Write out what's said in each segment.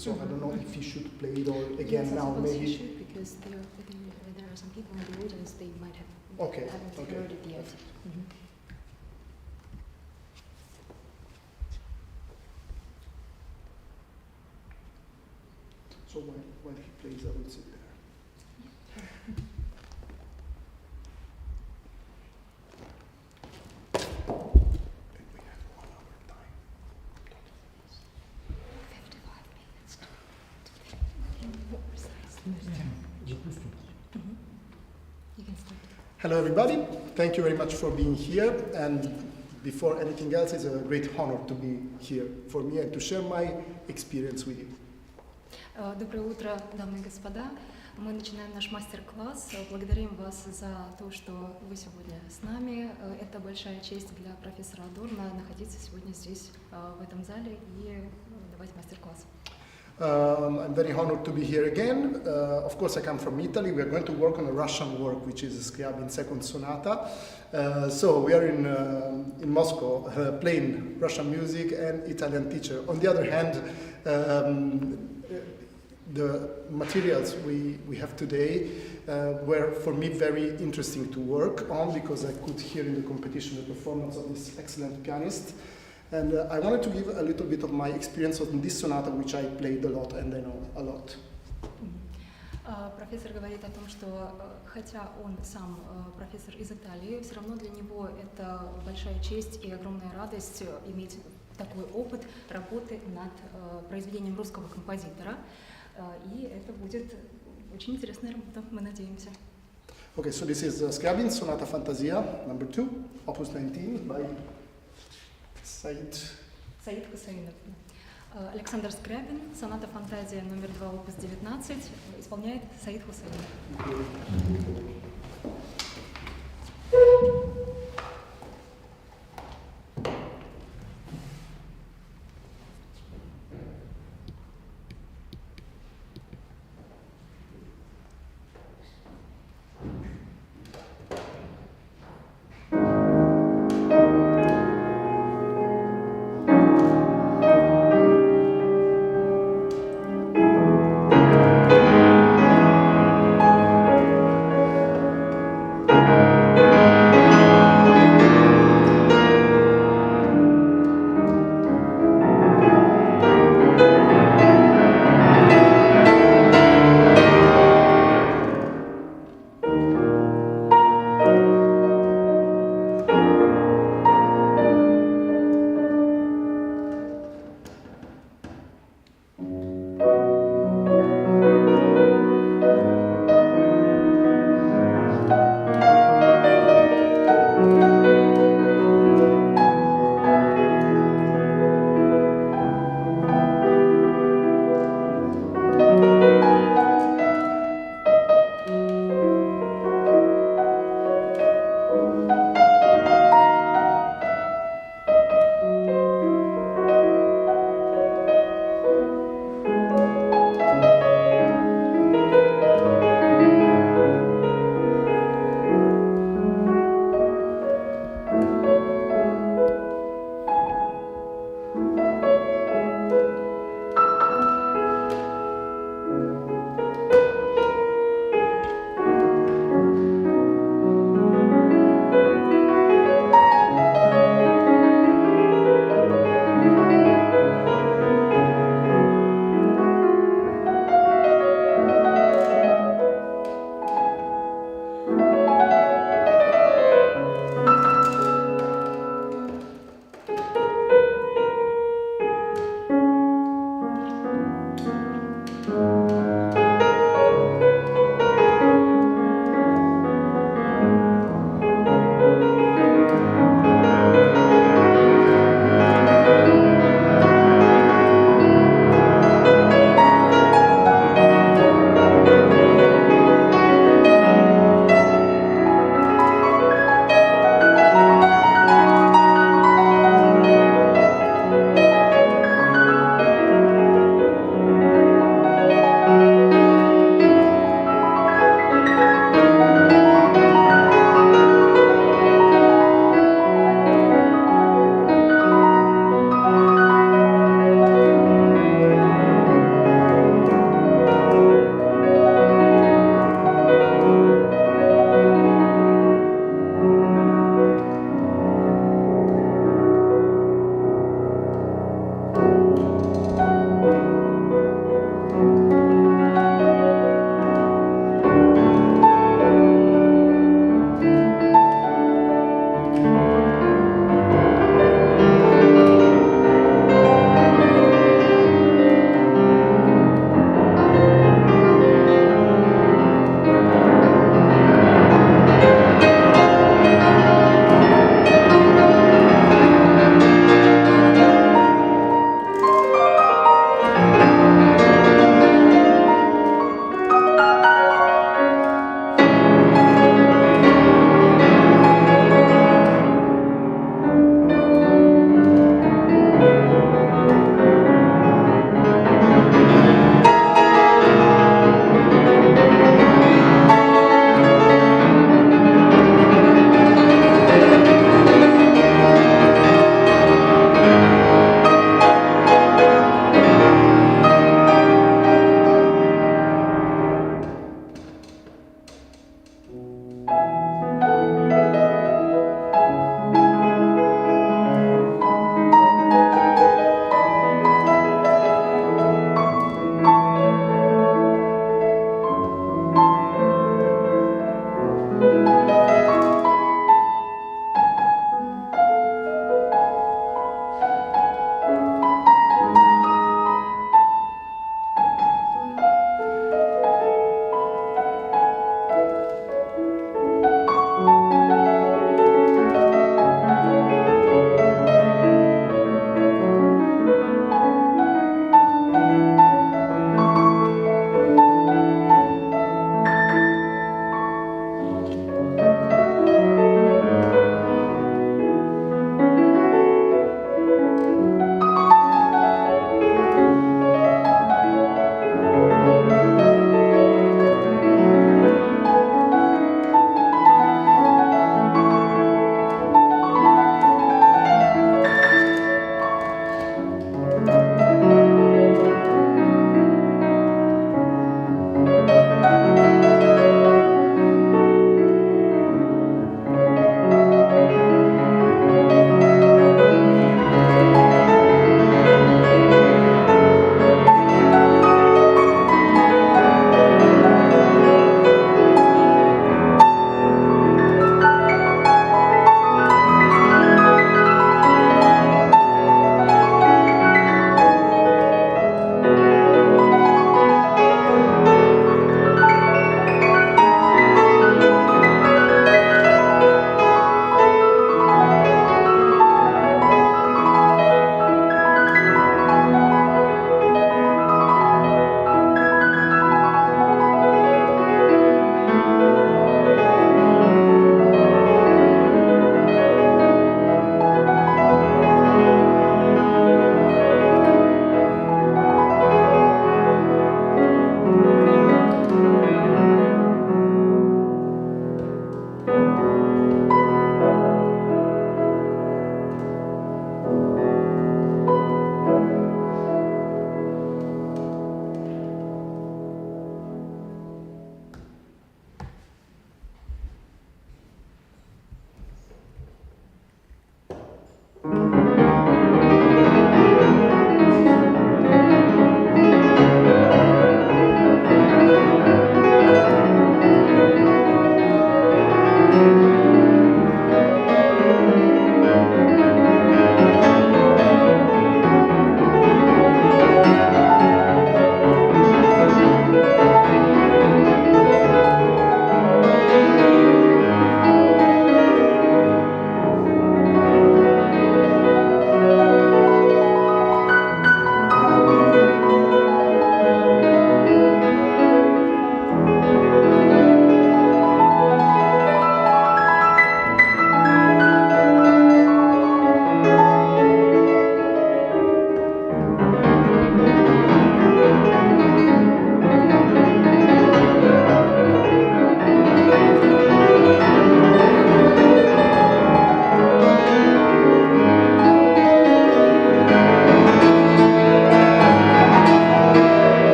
so I don't know if he should play it or again yes, now maybe. He should, because there are some people in the audience, they might haven't heard it yet. Mm-hmm. So while he plays, I will sit there. Yeah. And we have 1 hour time. 55 minutes. You can start. Hello everybody, thank you very much for being here, and before anything else, it's a great honor to be here for me and to share my experience with you. Доброе утро, дамы и господа. Мы начинаем наш мастер-класс. Благодарим вас за то, что вы сегодня с нами. Это большая честь для профессора Адорно находиться сегодня здесь, в этом зале, и давать мастер-класс. I'm very honored to be here again. Of course, I come from Italy. We are going to work on a Russian work, which is Scriabin's second sonata. So we are in Moscow, playing Russian music and Italian teacher. On the other hand, the materials we have today were for me very interesting to work on, because I could hear in the competition the performance of this excellent pianist. And I wanted to give a little bit of my experience on this sonata, which I played a lot and I know a lot. Профессор говорит о том, что хотя он сам профессор из Италии, все равно для него это большая честь и огромная радость иметь такой опыт работы над произведением русского композитора. И это будет очень интересная работа, мы надеемся. Okay, so this is Scriabin's Soната-фантазия, number 2, opus 19 by Said. Саид Хусаинов. Александр Скрябин, Соната-фантазия номер 2, опус 19, исполняет Саид Хусаинов.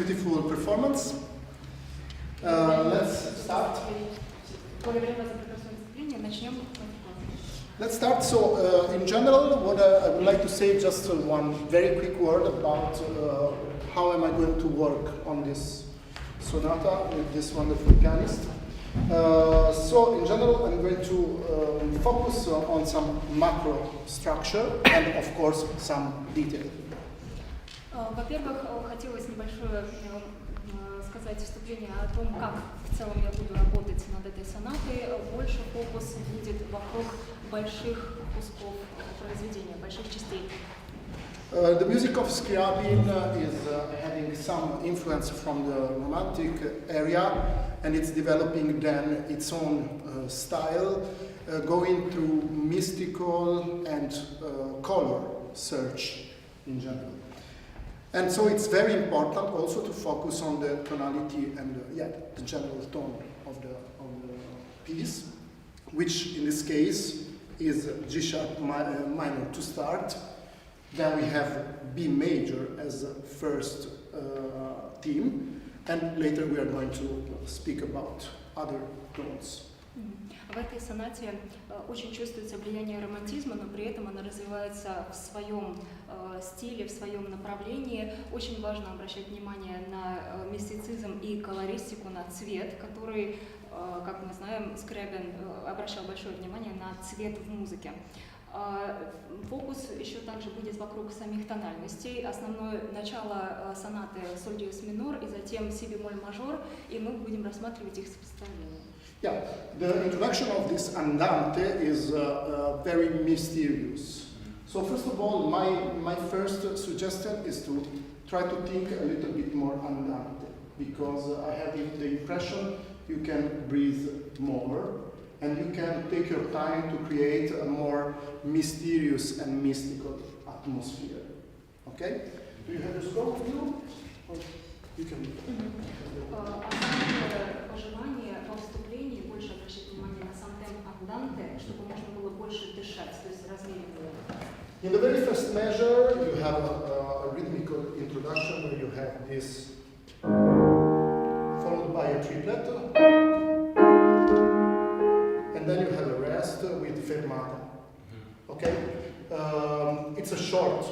beautiful performance. Let's start. Let's start. So, in general, what I would like to say, just one very quick word about how am I going to work on this sonata with this wonderful pianist. So, in general, I'm going to focus on some macro structure and, of course, some detail. Во-первых, хотелось небольшое сказать вступление о том, как в целом я буду работать над этой сонатой. Больше фокус будет вокруг больших кусков произведения, больших частей. The music of Scriabin is having some influence from the Romantic area, and it's developing then its own style, going through mystical and color search in general. And so it's very important also to focus on the tonality and the general tone of the piece, which in this case is G sharp minor to start. Then we have B major as the first theme, and later we are going to speak about other tones. В этой сонате очень чувствуется влияние романтизма, но при этом она развивается в своем стиле, в своем направлении. Очень важно обращать внимание на мистицизм и колористику, на цвет, который, как мы знаем, Scriabin обращал большое внимание на цвет в музыке. Фокус еще также будет вокруг самих тональностей. Основное начало сонаты соль диез минор и затем си бемоль мажор, и мы будем рассматривать их сопоставление. Yeah, the introduction of this andante is very mysterious. So first of all, my first suggestion is to try to think a little bit more andante, because I have the impression you can breathe more, and you can take your time to create a more mysterious and mystical atmosphere. Okay? Do you have the score with you? Or you can. Пожелание во вступлении больше обращать внимание на сам темп анданте, чтобы можно было больше дышать, то есть размереннее. In the very first measure, you have a rhythmical introduction where you have this followed by a triplet, and then you have a rest with fermata. Okay? It's a short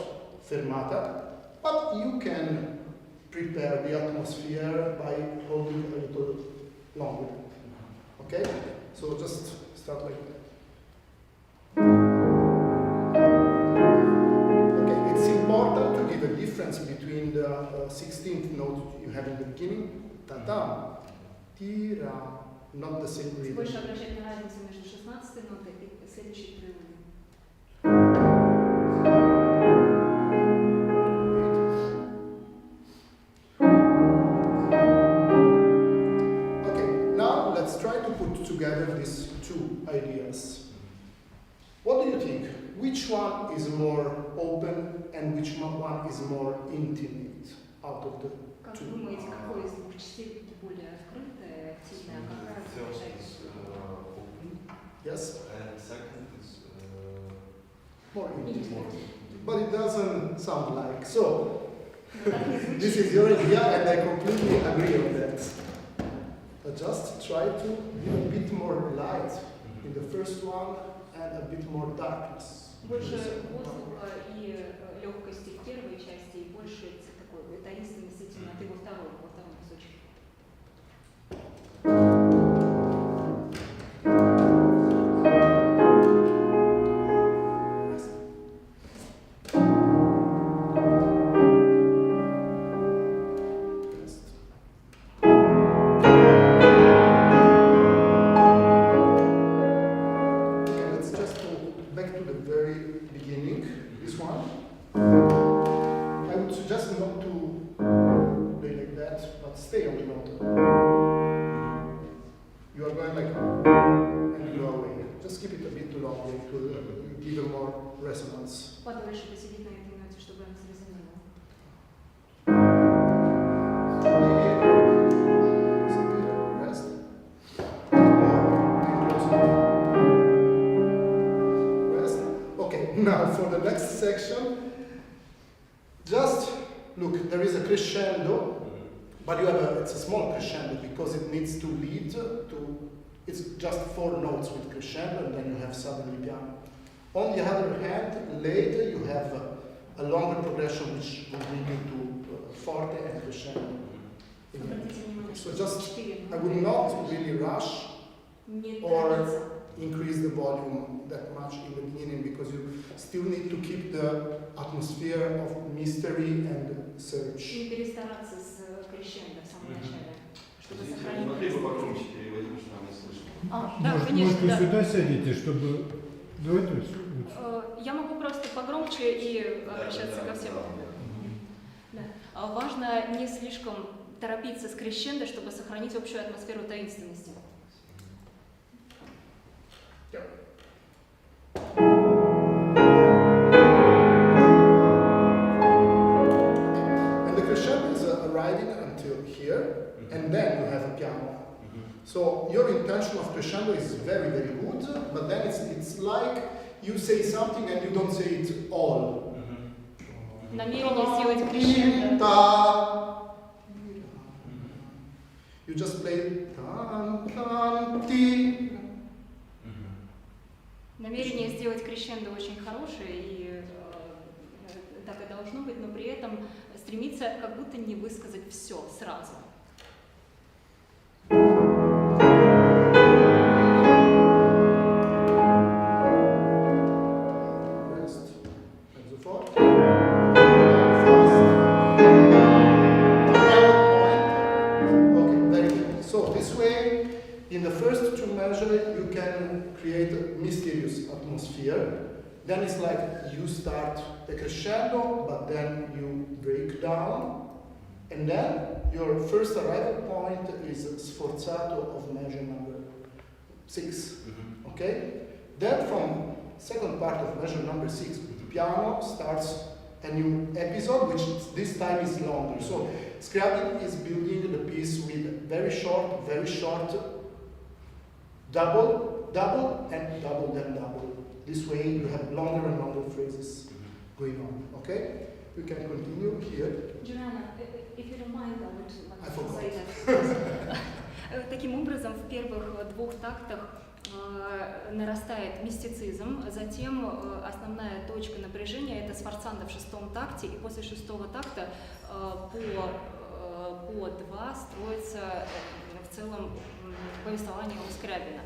fermata, but you can prepare the atmosphere by holding a little longer. Okay? So just start like that. Okay, it's important to give a difference between the 16th note you have in the beginning, ta-da, ti-ra, not the same rhythm. Больше обращать на разницу между 16-й нотой и следующей прерывами. Together these two ideas. What do you think? Which one is more open and which one is more intimate out of the Как two? думаете, какой из двух частей более открытая, активная, а какая open. Yes. And second is more intimate. But it doesn't sound like so. This is your idea, and I completely agree on that. Just try to give a bit more light in the first one and a bit more darkness. Больше воздуха и легкости в первой части, и больше такой таинственности и темноты во втором кусочке. Подольше посидеть на этой ноте, чтобы она срезонировала. Okay, now for the next section, just look, there is a crescendo, but you have it's a small crescendo because it needs to lead to, it's just 4 notes with crescendo and then you have suddenly piano. On the other hand, later you have a longer progression which will bring you to forte and crescendo. So just, I would not really rush or increase the volume that much in the beginning because you still need to keep the atmosphere of mystery and search. Не перестараться с crescendo в самом начале, чтобы сохранить. Могли бы погромче переводить, потому что нам не слышно. Да, конечно, может, вы да. сюда сядете, чтобы... Давайте Я могу просто погромче и обращаться ко всем. Да. Важно не слишком торопиться с crescendo, чтобы сохранить общую атмосферу таинственности. And the crescendo is arriving until here, and then you have a piano. So your intention of crescendo is very, very good, but then it's like you say something and you don't say it all. Намерение сделать crescendo. You just play tan, tan, ti. Намерение сделать crescendo очень хорошее, и так и должно быть, но при этом стремиться как будто не высказать все сразу. You can create a mysterious atmosphere. Then it's like you start a crescendo, but then you break down. And then your first arrival point is sforzato of measure number 6. Okay? Then from second part of measure number 6, piano starts a new episode, which this time is longer. So Scriabin is building the piece with very short, double, double, and double, then double. This way you have longer and longer phrases going on. Okay? We can continue here. Джулиано, if you don't mind, I would I like to forgot. say that. Таким образом, в первых 2 тактах нарастает мистицизм, затем основная точка напряжения — это сфорцандо в 6-м такте, и после 6-го такта по 2 строится в целом повествование у Скрябина.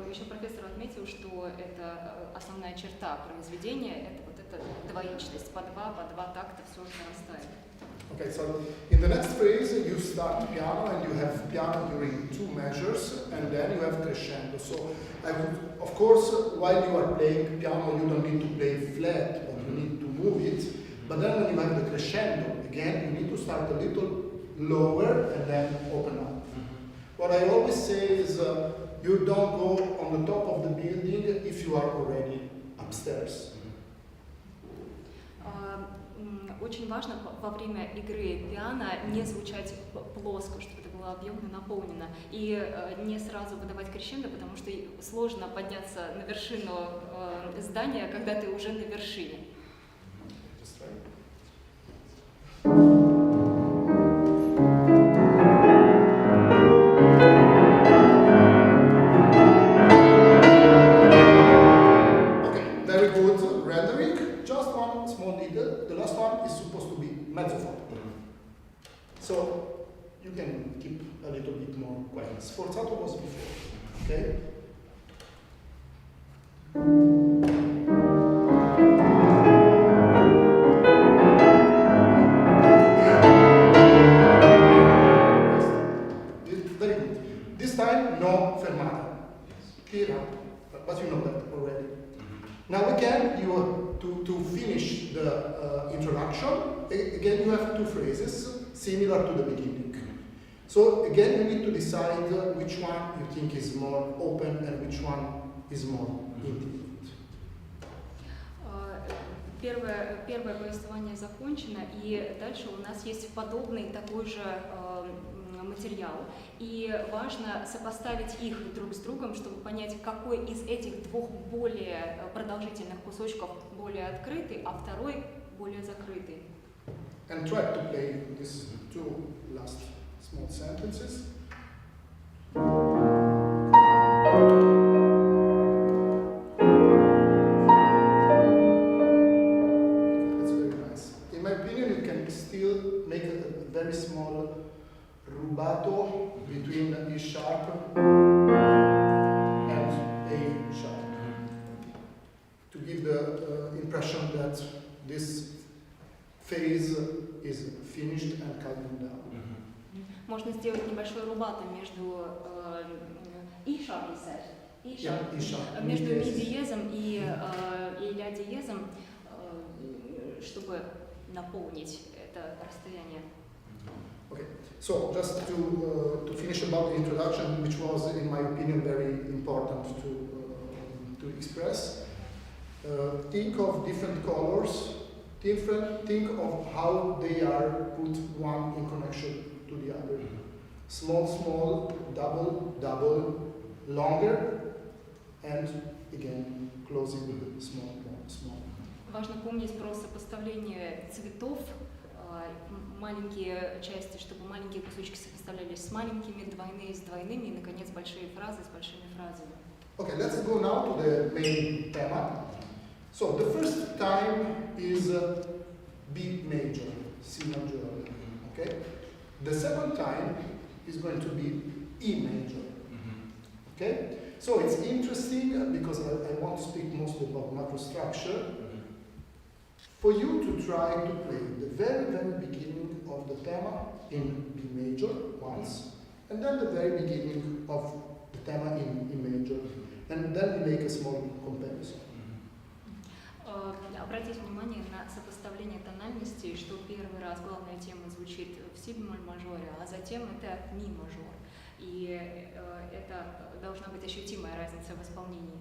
Еще профессор отметил, что это основная черта произведения, это вот эта двоичность, по 2 такта все нарастает. Okay, so in the next phrase you start piano and you have piano during 2 measures and then you have crescendo. So I would, of course, while you are playing piano you don't need to play flat, but you need to move it. But then when you have the crescendo, again you need to start a little lower and then open up. What I always say is you don't go on the top of the building if you are already upstairs. Очень важно во время игры пиано не звучать плоско, чтобы это было объемно наполнено, и не сразу выдавать crescendo, потому что сложно подняться на вершину здания, когда ты уже на вершине. So you can keep a little bit more quiet. Sforzato was before, okay? Very good. This time, no fermata. Clear up, but you know that already. Now again, to finish the introduction, again you have 2 phrases similar to the beginning. So again, you need to decide which one you think is more open and which one is more intimate. Первое повествование закончено, и дальше у нас есть подобный такой же материал. И важно сопоставить их друг с другом, чтобы понять, какой из этих 2 более продолжительных кусочков более открытый, а второй более закрытый. And try to play these 2 last small sentences. That's very nice. In my opinion, you can still make a very small rubato between E sharp and A sharp to give the impression that this phase is finished and calming down. Можно сделать небольшой рубато между и sharp между ми диезом и ля диезом, чтобы наполнить это расстояние. Okay, so just to finish about the introduction, which was, in my opinion, very important to express. Think of different colors. Think of how they are put one in connection to the other. Small, small, double, double, longer, and again closing small, small. Важно помнить про сопоставление цветов, маленькие части, чтобы маленькие кусочки сопоставлялись с маленькими, двойные с двойными, и, наконец, большие фразы с большими фразами. Okay, let's go now to the main theme. So the first time is B major, C major. Okay. The second time is going to be E major. Okay. So it's interesting because I want to speak mostly about macro structure. For you to try to play the very, very beginning of the theme in B major once, and then the very beginning of the theme in E major, and then we make a small comparison. Обратите внимание на сопоставление тональностей, что первый раз главная тема звучит в си бемоль мажоре, а затем это ми мажор. И это должна быть ощутимая разница в исполнении.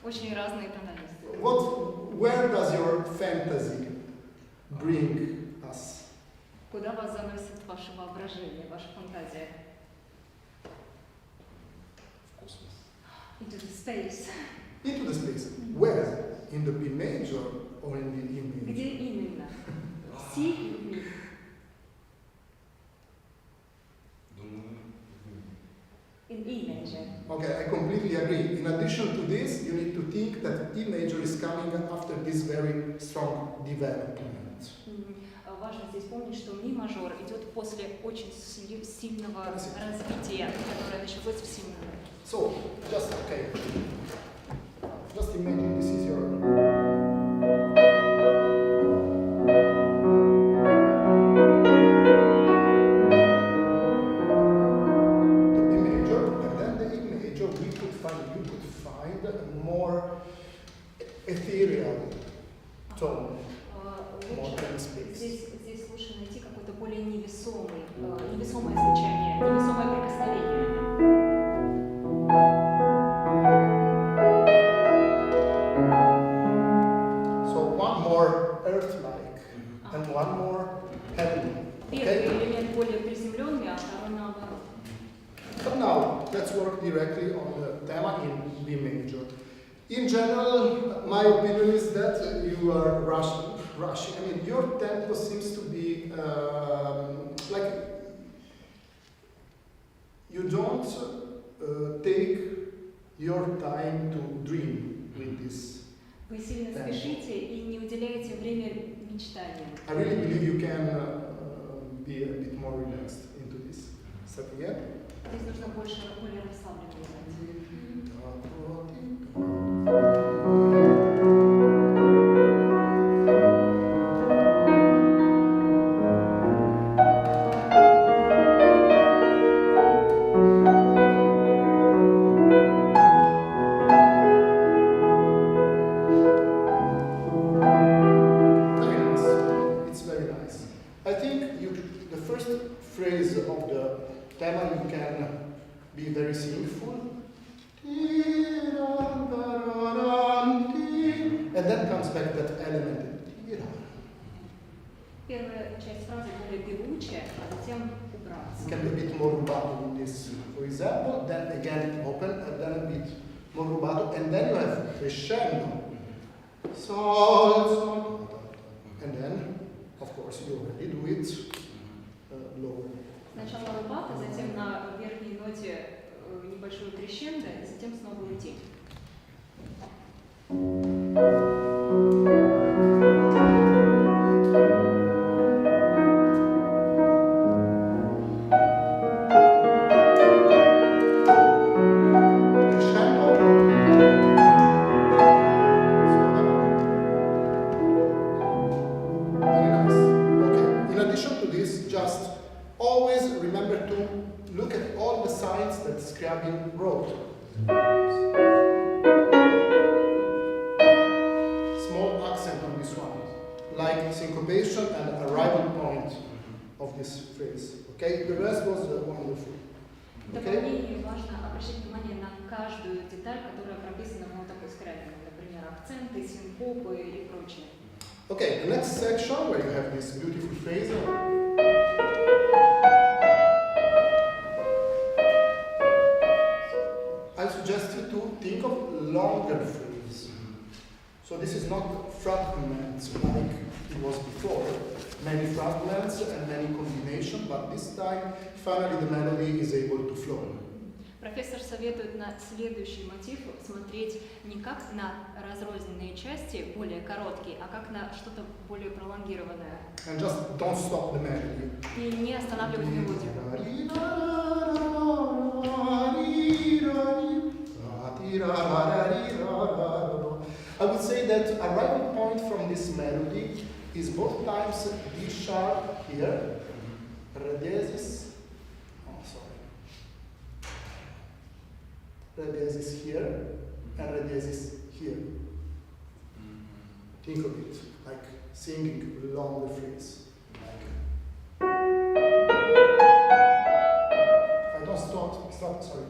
Очень разные тональности. Where does your fantasy bring us? Куда вас заносит ваше воображение, ваша фантазия? В космос. Into the space. Into the space. Where? In the B major or in the E major? Где именно? В си или в ми? In E major. Okay, I completely agree. In addition to this, you need to think that E major is coming after this very strong development. Важно здесь помнить, что ми мажор идет после очень сильного развития, которое началось в си мажор. So, just imagine this is your more ethereal tone, more than space. Здесь лучше найти какое-то более невесомое звучание, невесомое прикосновение. So one more earth-like and one more heavenly. Первый элемент более приземленный, а второй наоборот. So now let's work directly on the theme in B major. In general, my opinion is that you are rushing. I mean, your tempo seems to be like you don't take your time to dream with this. Вы сильно спешите и не уделяете время мечтаниям. I really believe you can be a bit more relaxed into this. Starting again. Здесь нужно более расслабленно играть. It's very nice. I think the first phrase of the theme you can be very singful. And then comes back that element. Первая часть фразы более певучая, а затем убраться. Can be a bit more rubato in this, for example. Then again open, and then a bit more rubato, and then you have crescendo. Sol, sol, and then, of course, you already do it lower. Сначала рубато, затем на верхней ноте небольшое крещендо, и затем снова уйти. Wrote. Small accent on this one, like syncopation and arrival point of this phrase. Okay, the rest was wonderful. В дополнение важно обращать внимание на каждую деталь, которая прописана в нотах искряния, например, акценты, синкопы и прочее. Okay, the next section where you have this beautiful phrase. I suggest you to think of longer phrase. So this is not fragments like it was before, many fragments and many combinations, but this time finally the melody is able to flow. Профессор советует на следующий мотив смотреть не как на разрозненные части, более короткие, а как на что-то более пролонгированное. And just don't stop the melody. И не останавливать мелодию. I would say that arrival point from this melody is both times D sharp here, re diesis, re diesis here, and re diesis here. Think of it like singing longer phrase. I don't stop, sorry.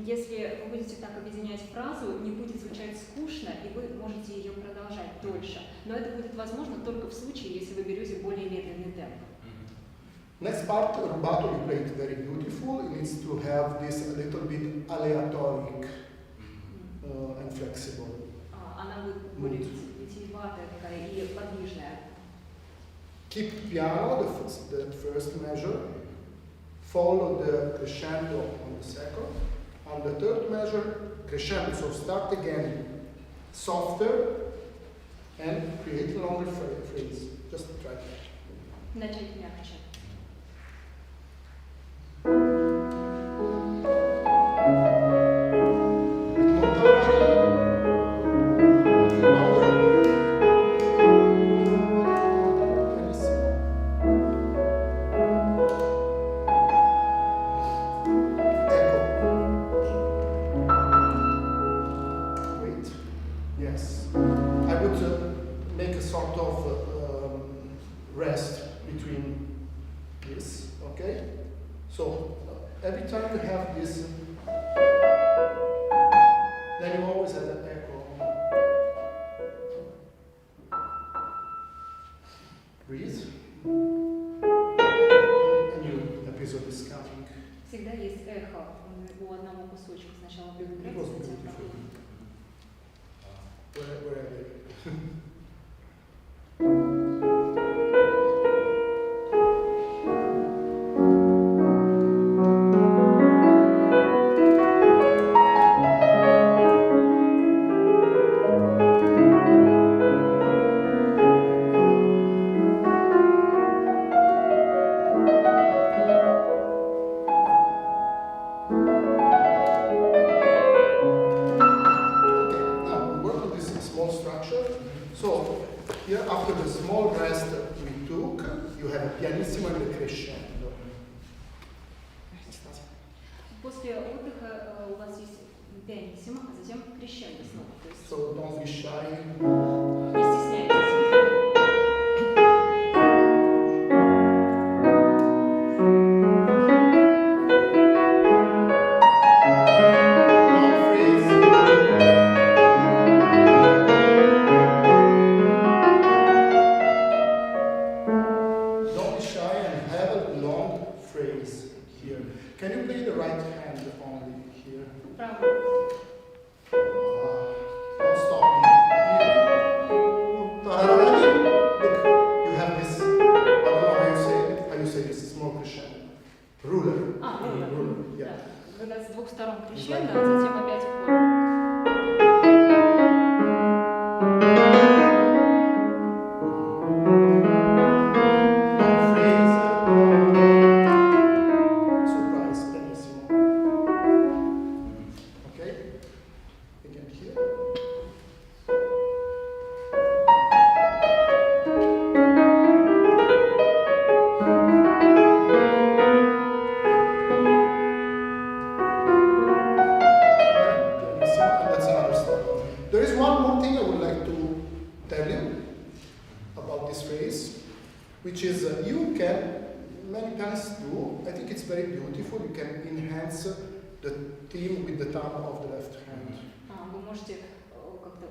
Если вы будете так объединять фразу, не будет звучать скучно, и вы можете ее продолжать дольше. Но это будет возможно только в случае, если вы берете более медленный темп. Next part, rubato, you play it very beautiful. It needs to have this a little bit aleatoric and flexible. Она будет более витиеватая такая и подвижная. Keep piano, the first measure. Follow the crescendo on the second. On the third measure, crescendo. So start again softer and create a longer phrase. Just try that. Начать мягче. Всегда есть эхо у одного кусочка. Сначала приглушается, затем проходит. Here, after the small rest we took, you have a pianissimo and a crescendo. После отдыха у вас есть пианиссимо, а затем крещендо снова. So don't be shy. Не стесняйтесь. Can you play the right hand only here? Право. Don't stop. Look, you have this, I don't know how you say this, small crescendo. Ruler. Ruler. Yeah. Да. Когда с двух сторон крещендо, а затем опять уклон. The theme with the thumb of the left hand. Вы можете как-то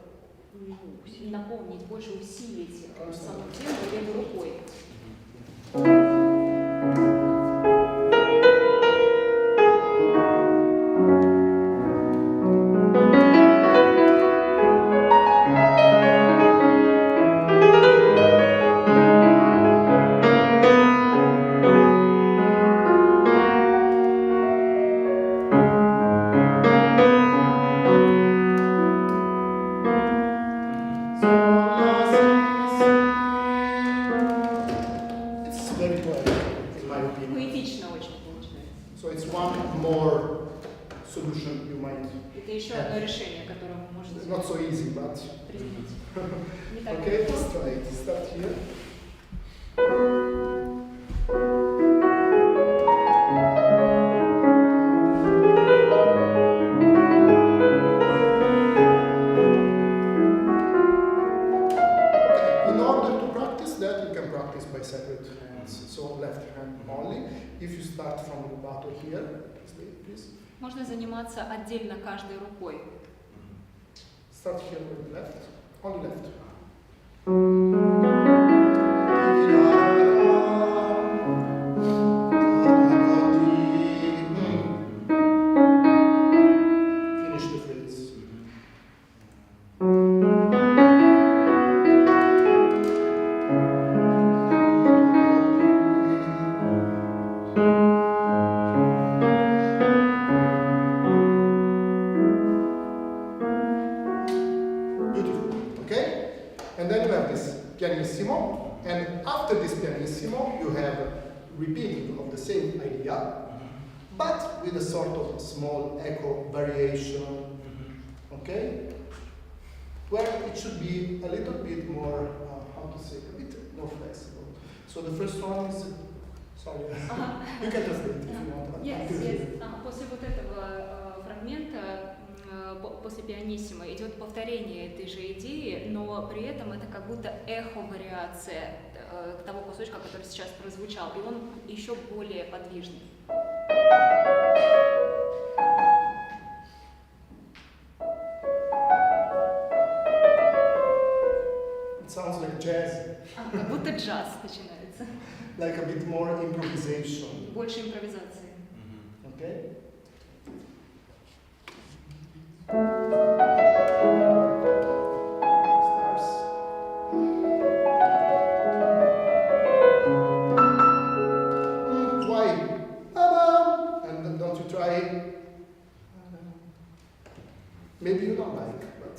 наполнить, больше усилить саму тему левой рукой. Not so easy, but okay, let's try it. Start here. In order to practice that, you can practice by separate hands. So left hand only. If you start from the rubato here, please. Можно заниматься отдельно каждой рукой. Start here with left, only left. Finish the phrase. Pianissimo, and after this pianissimo you have repeating of the same idea, but with a sort of small echo variation, okay? Where it should be a little bit more, how to say, a bit more flexible. So the first one is, sorry, you can translate if you want. Yes. После вот этого фрагмента, после пианиссимо идет повторение этой же идеи, но при этом это как будто эхо-вариация того кусочка, который сейчас прозвучал, и он еще более подвижный. It sounds like jazz. Как будто джаз начинается. Like a bit more improvisation. Больше импровизации. Okay? Maybe you don't like, but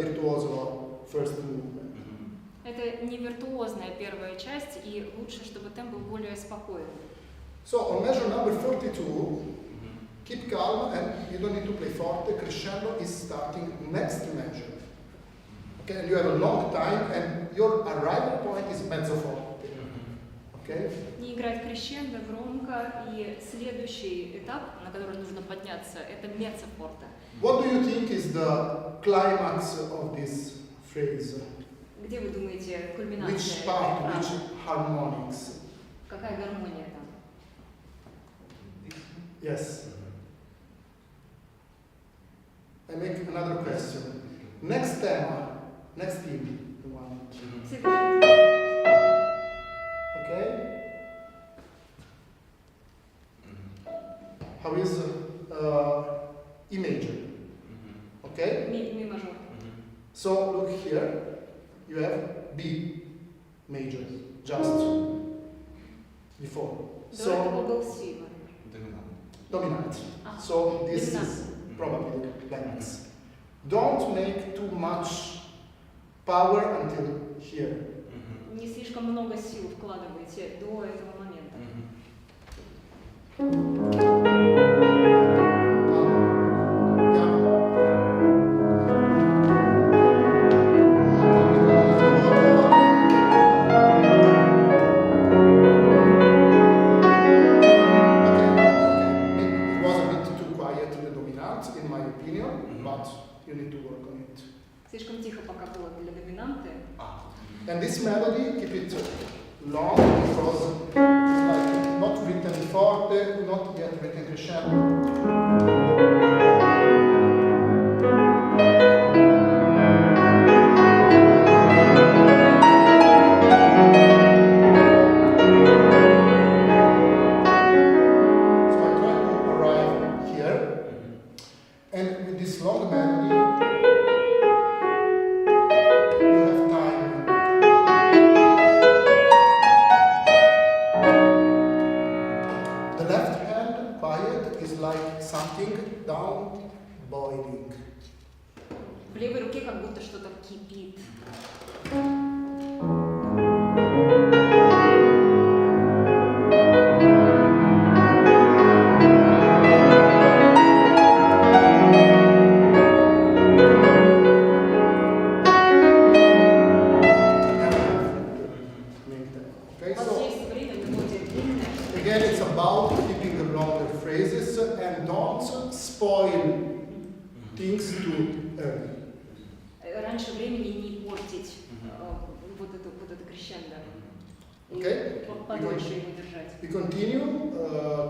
virtuoso first movement. Это не виртуозная первая часть, и лучше, чтобы темп был более спокойный. So on measure number 42, keep calm and you don't need to play forte. Crescendo is starting next measure. Okay, and you have a long time and your arrival point is mezzo forte. Okay? Не играть крещендо громко, и следующий этап, на который нужно подняться, это меццо форте. What do you think is the climax of this phrase? Где вы думаете кульминация? Which part, which harmonics? Какая гармония там? Yes. I make another question. Next theme, the one. Okay? How is E major? Okay? Ми мажор. So look here, you have B major, just before. До этого So был си. dominant. So this is probably the climax. Don't make too much power until here. Не слишком много сил вкладывайте до этого момента. Слишком тихо пока было для доминанты. And this melody, keep it long because it's like not written forte, not yet written crescendo. В левой руке как будто что-то кипит. Раньше времени не портить вот это крещендо. Okay. Подольше его держать. We continue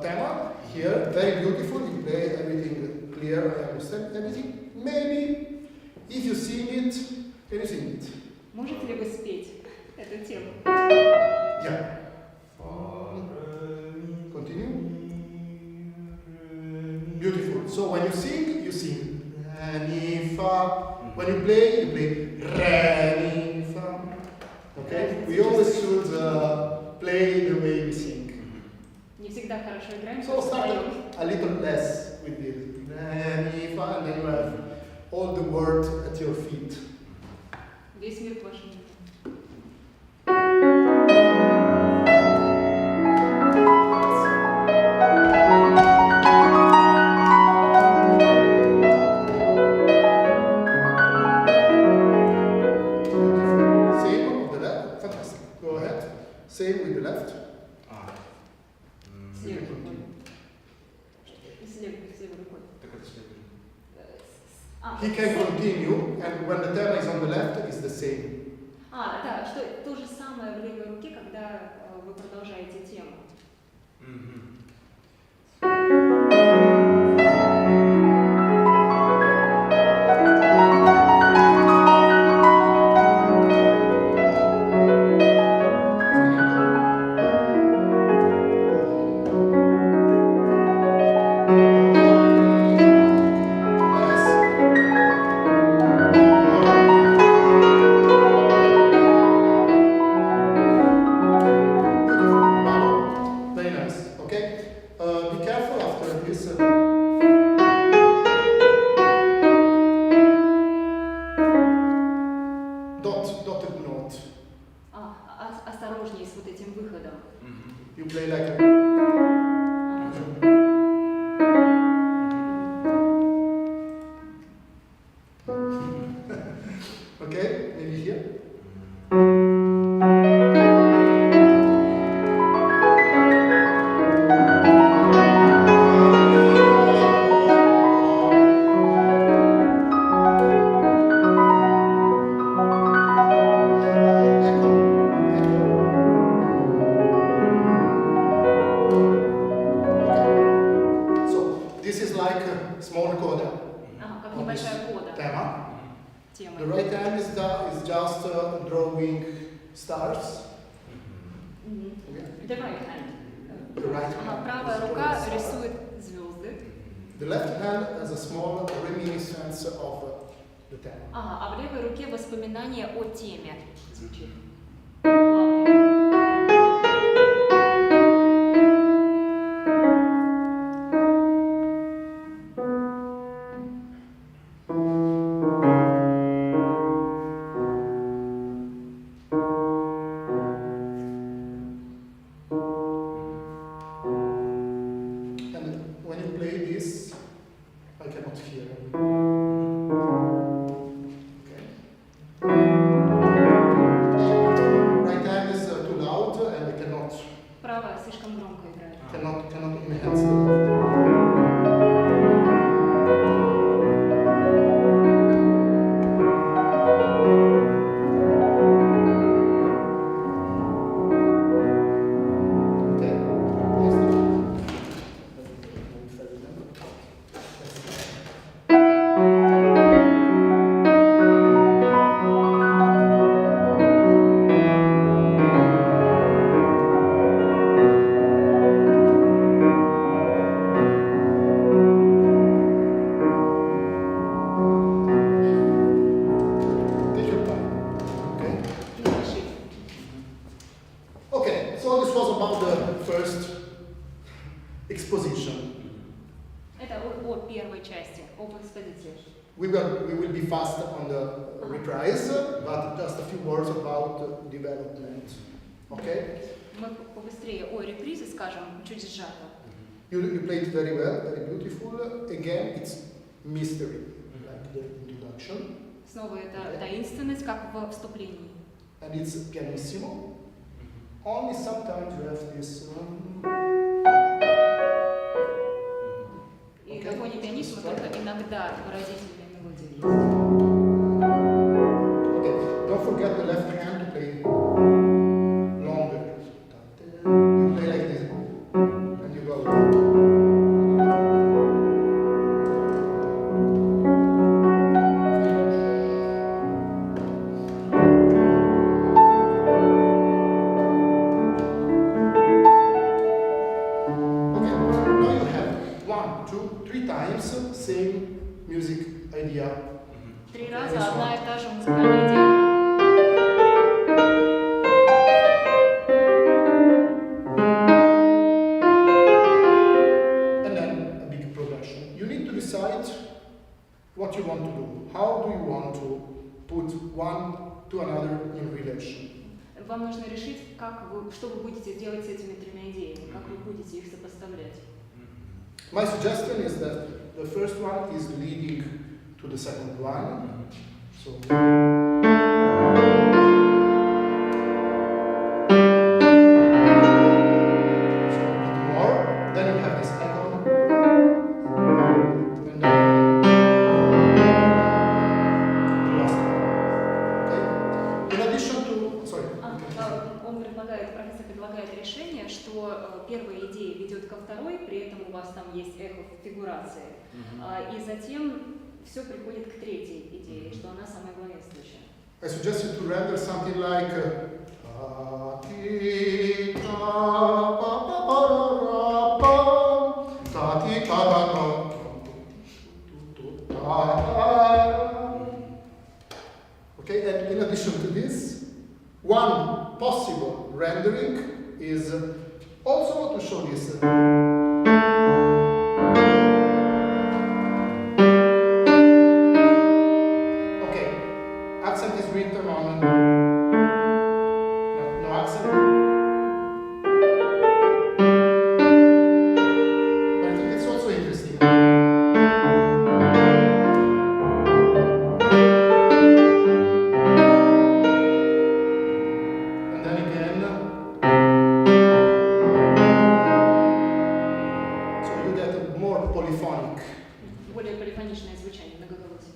tema here, very beautiful. You play everything clear. I understand everything. Maybe if you sing it, can you sing it? Можете ли вы спеть эту тему? Yeah. Continue. Beautiful. So when you sing, you sing. Re, mi, fa. When you play re, mi, fa. Okay? We always should play the way we sing. Не всегда хорошо играем. So start a little less with this. Re, mi, fa, and then you have all the words at your feet. Весь мир к вашим. Same with the left. С левой рукой. С левой рукой. He can continue, and when the tema is on the left, it's the same. Да, что то же самое в левой руке, когда вы продолжаете тему. Very nice. Okay. dotted note. Осторожнее с вот этим выходом. You play like a... Okay, maybe here. The right hand is just drawing stars. Okay. The right hand. The right hand. Правая рука рисует звезды. The left hand has a small reminiscence of the theme. А в левой руке воспоминания о теме звучит. We will be fast on the reprise, but just a few words about development. Okay? Мы побыстрее о репризе скажем, чуть сжато. You played very well, very beautiful. Again, it's mystery, like the introduction. Снова это таинственность, как в вступлении. And it's pianissimo. Only sometimes you have this. И на фоне пианissimo только иногда выразительные мелодии есть. Okay, don't forget the left hand to play longer. You play like this, and you go. Same music idea. 3 раза одна и та же музыкальная идея. And then a big progression. You need to decide what you want to do. How do you want to put one to another in relation? Вам нужно решить, что вы будете делать с этими 3 идеями, как вы будете их сопоставлять. My suggestion is that the first one is leading to the second one. So more. Then you have this echo. And then the last one. Okay? In addition to профессор предлагает решение, что первая идея ведет ко второй, при этом у вас там есть эхо фигурации, и затем все приходит к третьей идее, что она самая главенствующая. I suggest you to render something like okay, and in addition to this, one possible rendering is also to show this. Okay, accent is written on no accent. But I think it's also interesting. And then again, so you get a more polyphonic. Более полифоничное звучание, многоголосие.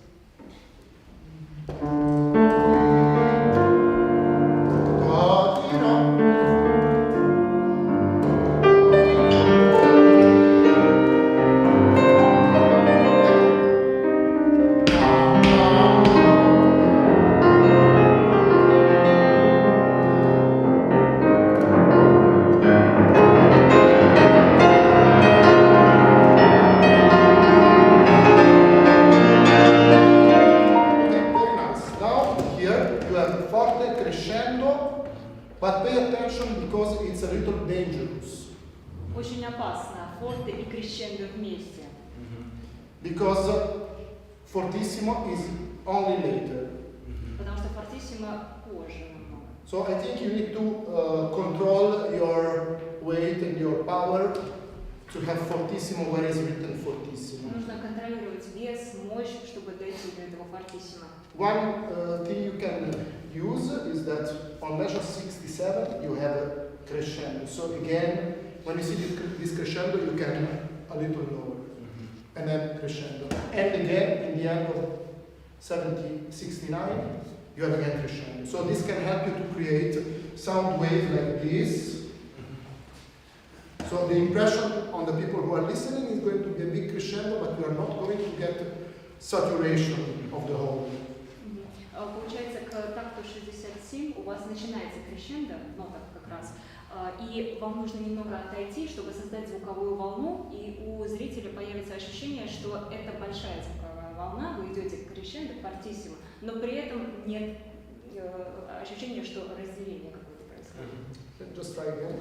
But pay attention because it's a little dangerous. Очень опасно, форте и крещендо вместе. Because fortissimo is only later. Потому что фортиссимо позже намного. So I think you need to control your weight and your power to have fortissimo where is written fortissimo. Нужно контролировать вес, мощь, чтобы дойти до этого фортиссимо. One thing you can use is that on measure 67 you have a crescendo. So again, when you see this crescendo, you can a little lower, and then crescendo. And again, in the end of 69, you have again crescendo. So this can help you to create sound wave like this. So the impression on the people who are listening is going to be a big crescendo, but we are not going to get saturation of the whole. Получается, к такту 67 у вас начинается крещендо, нота как раз, и вам нужно немного отойти, чтобы создать звуковую волну, и у зрителя появится ощущение, что это большая звуковая волна, вы идете к крещендо, к фортиссимо, но при этом нет ощущения, что разделение какое-то происходит. Just try again.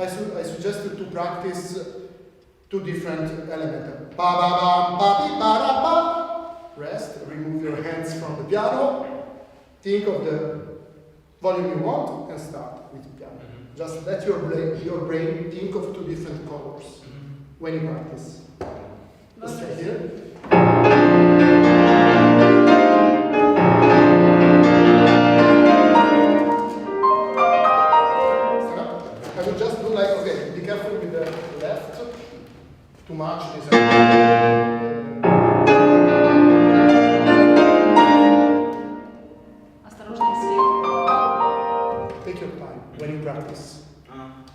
I suggested to practice two different elements. Ba ba ba ba bi ba ra ba. Rest. Remove your hands from the piano. Think of the volume you want and start with the piano. Just let your brain think of two different colors when you practice. Let's try here. Too much is take your time when you practice.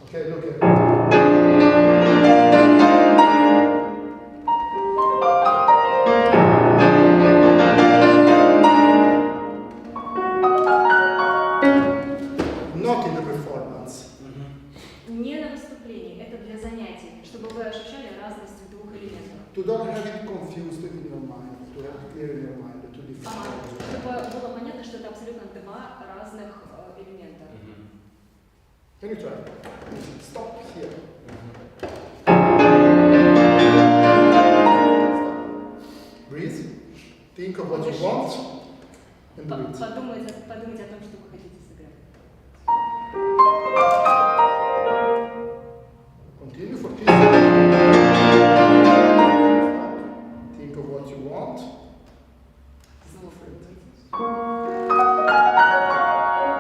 Okay, look at it. Not in the performance. Не на выступлении, это для занятий, чтобы вы ощущали разность в двух элементах. To don't have it confused in your mind, to have it clear in your mind, the two different elements. Чтобы было понятно, что это абсолютно два разных элемента. Can you try? Stop here. Stop. Breathe. Think of what you want and do it. Подумайте о том, что вы хотите сыграть. Continue for 3 seconds. Think of what you want.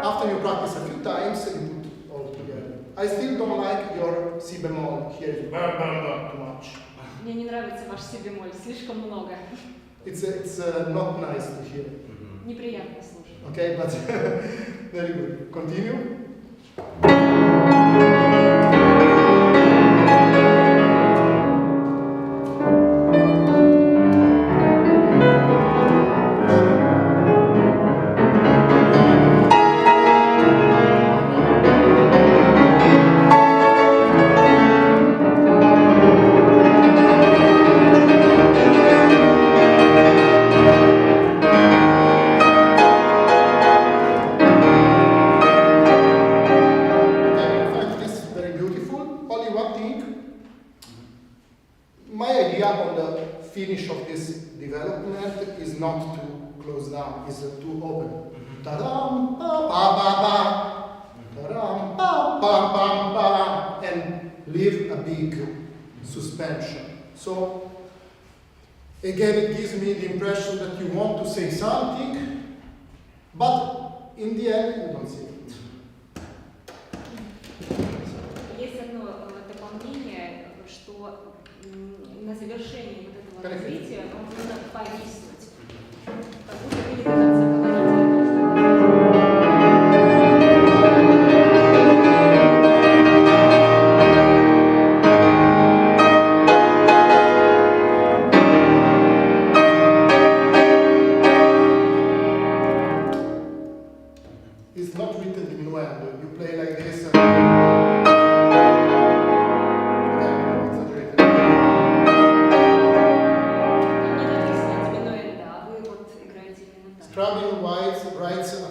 After you practice a few times, you put all together. I still don't like your si bemol. Here is too much. Мне не нравится ваш си бемоль, слишком много. It's not nice to hear. Неприятно слушать. Okay, but very good. Continue. Ta-dam, pa, pa, pa, pa. Ta-dam, pa, pa, pa, pa. And leave a big suspension. So, again, it gives me the impression that you want to say something, but in the end, you don't say it. Есть одно дополнение, что на завершении вот этого развития вам нужно повиснуть. Как будто вы не до конца It's not written diminuendo. You play like this. Strumming right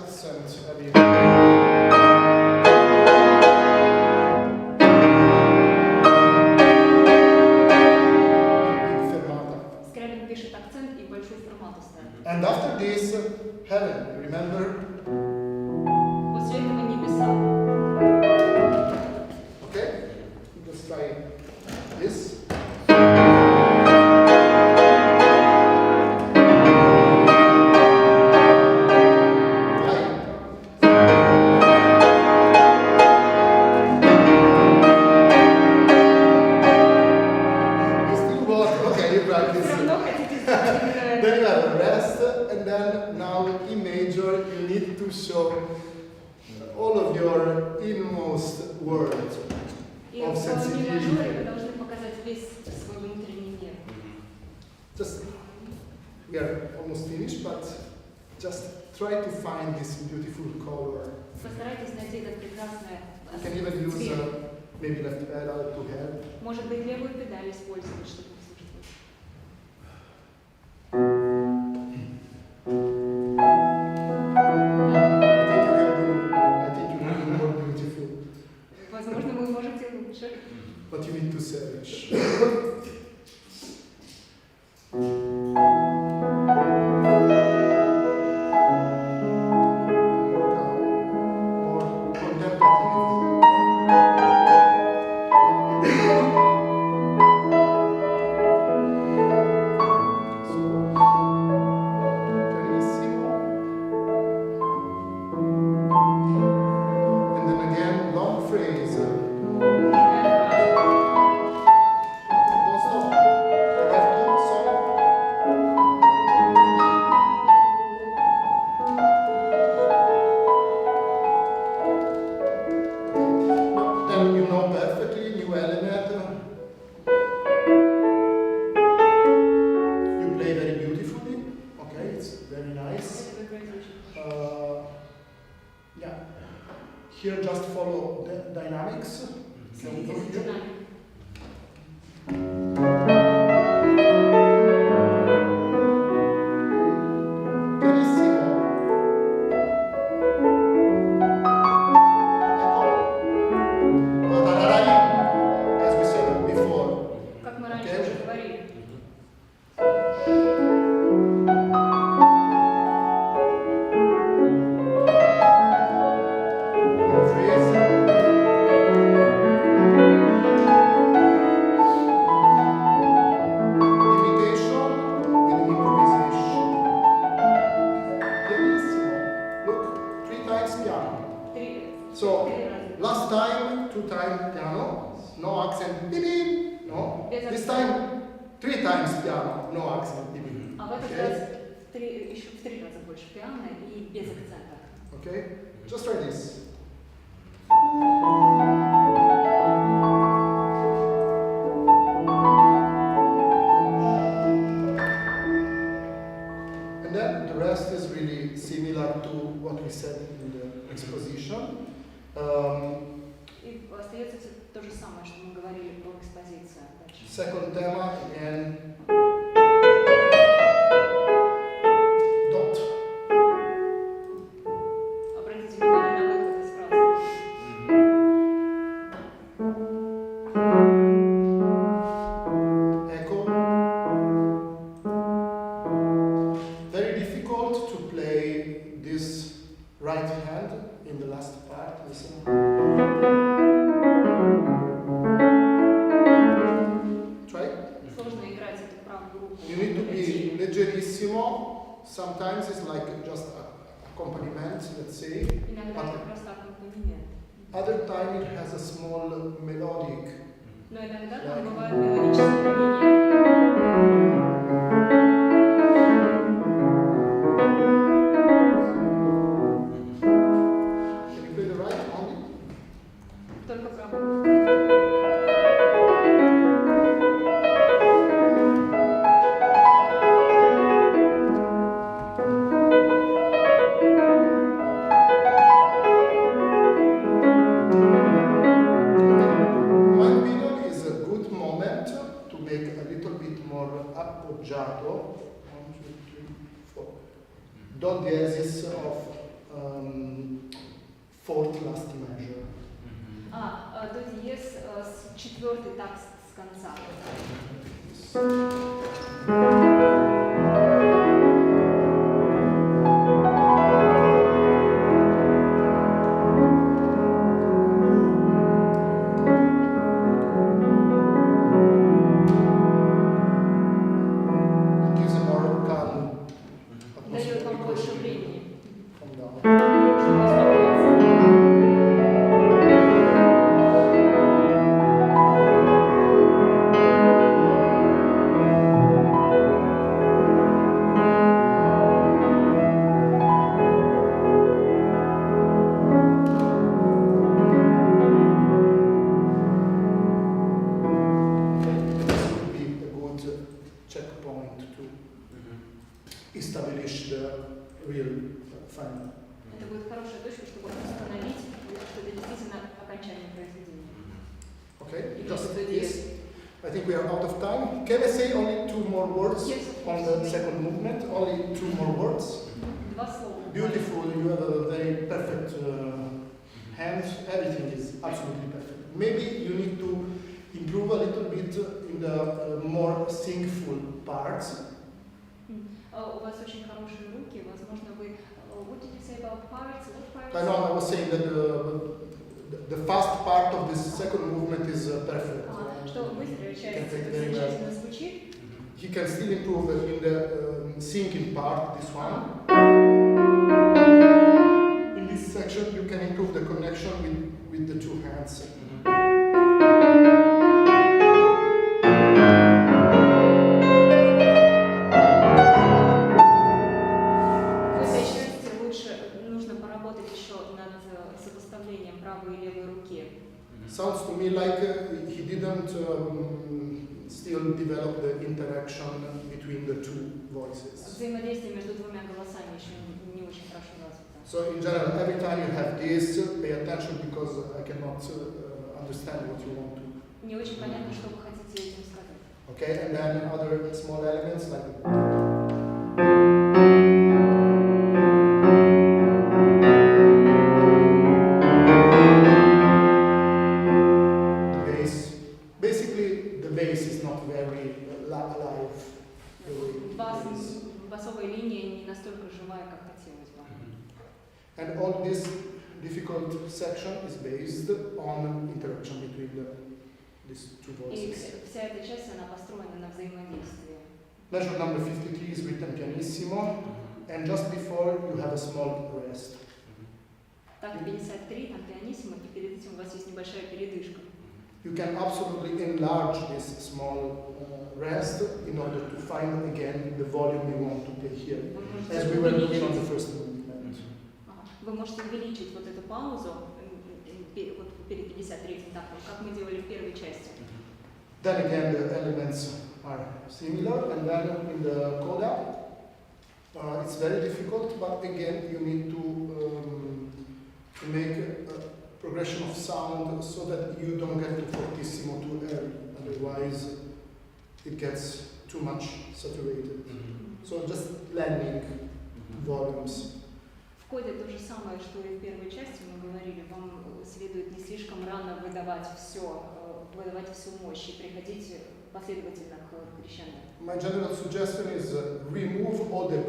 accent. Скрябин пишет акцент и большую фермату ставит. And after this, Helen, remember? После этого не писал. Okay? Just try this. Then you have a rest, and then now in major you need to show all of your inmost world of sensibility. Вы должны показать весь свой внутренний мир. Just, we are almost finished, but just try to find this beautiful color. Постарайтесь найти это прекрасное You can even use maybe left pedal to help. Может быть, левую педаль использовать, чтобы услышать. Возможно, вы можете лучше. But you need to search. Here just follow the dynamics. As we said before. Как мы раньше уже говорили. This time, 3 times piano, no accent. А в этот раз еще в 3 раза больше пиано и без акцента. Okay? Just try this. And then the rest is really similar to what we said in the exposition. И остается все то же самое, что мы говорили про экспозицию. Second tema again. Dot. Обратите внимание на выход из фразы. Echo. Very difficult to play this right hand in the last part. Listen. Try. Сложно играть эту правую руку. You need to be leggerissimo. Sometimes it's like just accompaniment, let's say. Иногда это просто аккомпанемент. Other time it has a small melodic. Но иногда там бывают мелодические линии. Can you play the right only? Только правую. Appoggiato, 1, 2, 3, 4, do diesis of fourth last measure. До диез с четвертый такт с конца. Maybe you need to improve a little bit in the more singful parts. У вас очень хорошие руки, возможно, вы... What did you say about parts? What parts? I know, I was saying that the fast part of this second movement is perfect. Что быстрая часть замечательно звучит. You can still improve in the singing part, this one. In this section, you can improve the connection with the two hands. В этой части лучше нужно поработать еще над сопоставлением правой и левой руки. Sounds to me like he didn't still develop the interaction between the two voices. Взаимодействие между двумя голосами еще не очень хорошо развито. So in general, every time you have this, pay attention because I cannot understand what you want to. Не очень понятно, что вы хотите этим сказать. Okay, and then other small elements like the bass. Basically, the bass is not very alive. Басовая линия не настолько живая, как хотелось бы. And all this difficult section is based on interaction between these two И voices. вся эта часть, она построена на взаимодействии. Measure number 53 is written pianissimo, and just before you have a small rest. Так, 53, там пианиссимо, и перед этим у вас есть небольшая передышка. You can absolutely enlarge this small rest in order to find again the volume you want to play here, as we were doing on the first movement. Вы можете увеличить вот эту паузу вот перед 53-м тактом, как мы делали в первой части. Then again, the elements are similar, and then in the coda, it's very difficult, but again, you need to make a progression of sound so that you don't get to fortissimo too early, otherwise it gets too much saturated. So just blending volumes. В коде то же самое, что и в первой части мы говорили, вам следует не слишком рано выдавать всю мощь и приходить последовательно к крещенду. My general suggestion is remove all the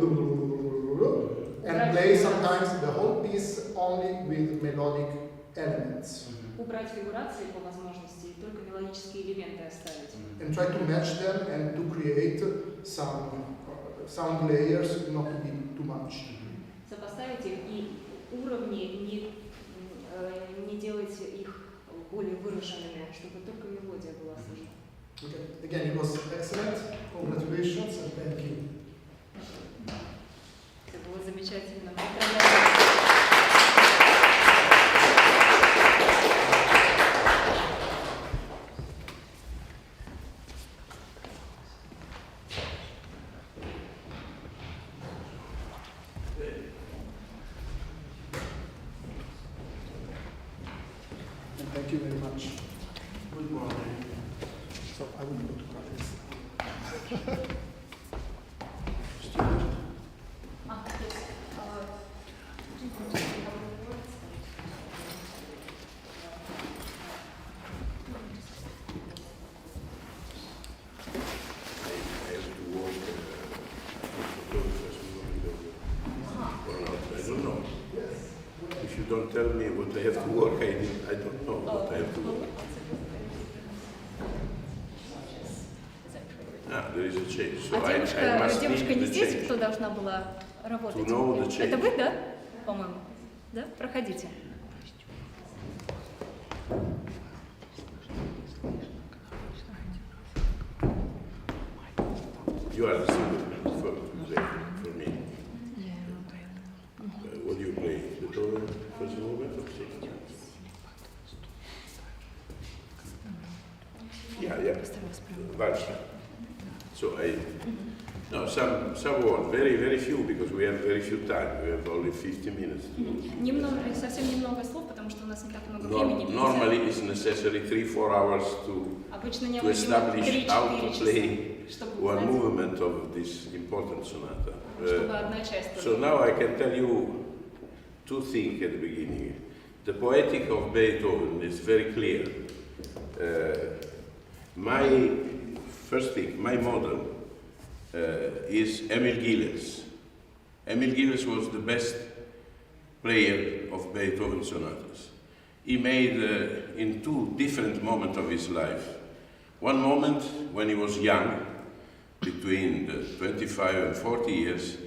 and play sometimes the whole piece only with melodic elements. Убрать фигурации по возможности и только мелодические элементы оставить. And try to match them and to create some sound layers, not to be too much. Сопоставить их и уровни не делать их более выраженными, чтобы только мелодия была слышна. Okay. Again, it was excellent. Congratulations and thank you. Это было замечательно. Поздравляю. Thank you very much. Good morning. So I will go to practice. Don't tell me what I have to work, I don't know what I have to work. There is a change. So I must девушка не the здесь, change. кто должна была работать? To know the change. Это вы, да? По-моему. Да? Проходите. You are the student for me. What do you play? The Beethoven first movement or second? Yeah. Valsa. So someone, very few, because we have very few time. We have only 50 minutes. Совсем немного слов, потому что у нас не так много времени. Normally it's necessary 3-4 hours to establish how to play one movement of this important sonata. So now I can tell you two things at the beginning. The poetic of Beethoven is very clear. My first thing, my model is Emil Gilels. Emil Gilels was the best player of Beethoven sonatas. He made in two different moments of his life. One moment when he was young, between 25 and 40 years,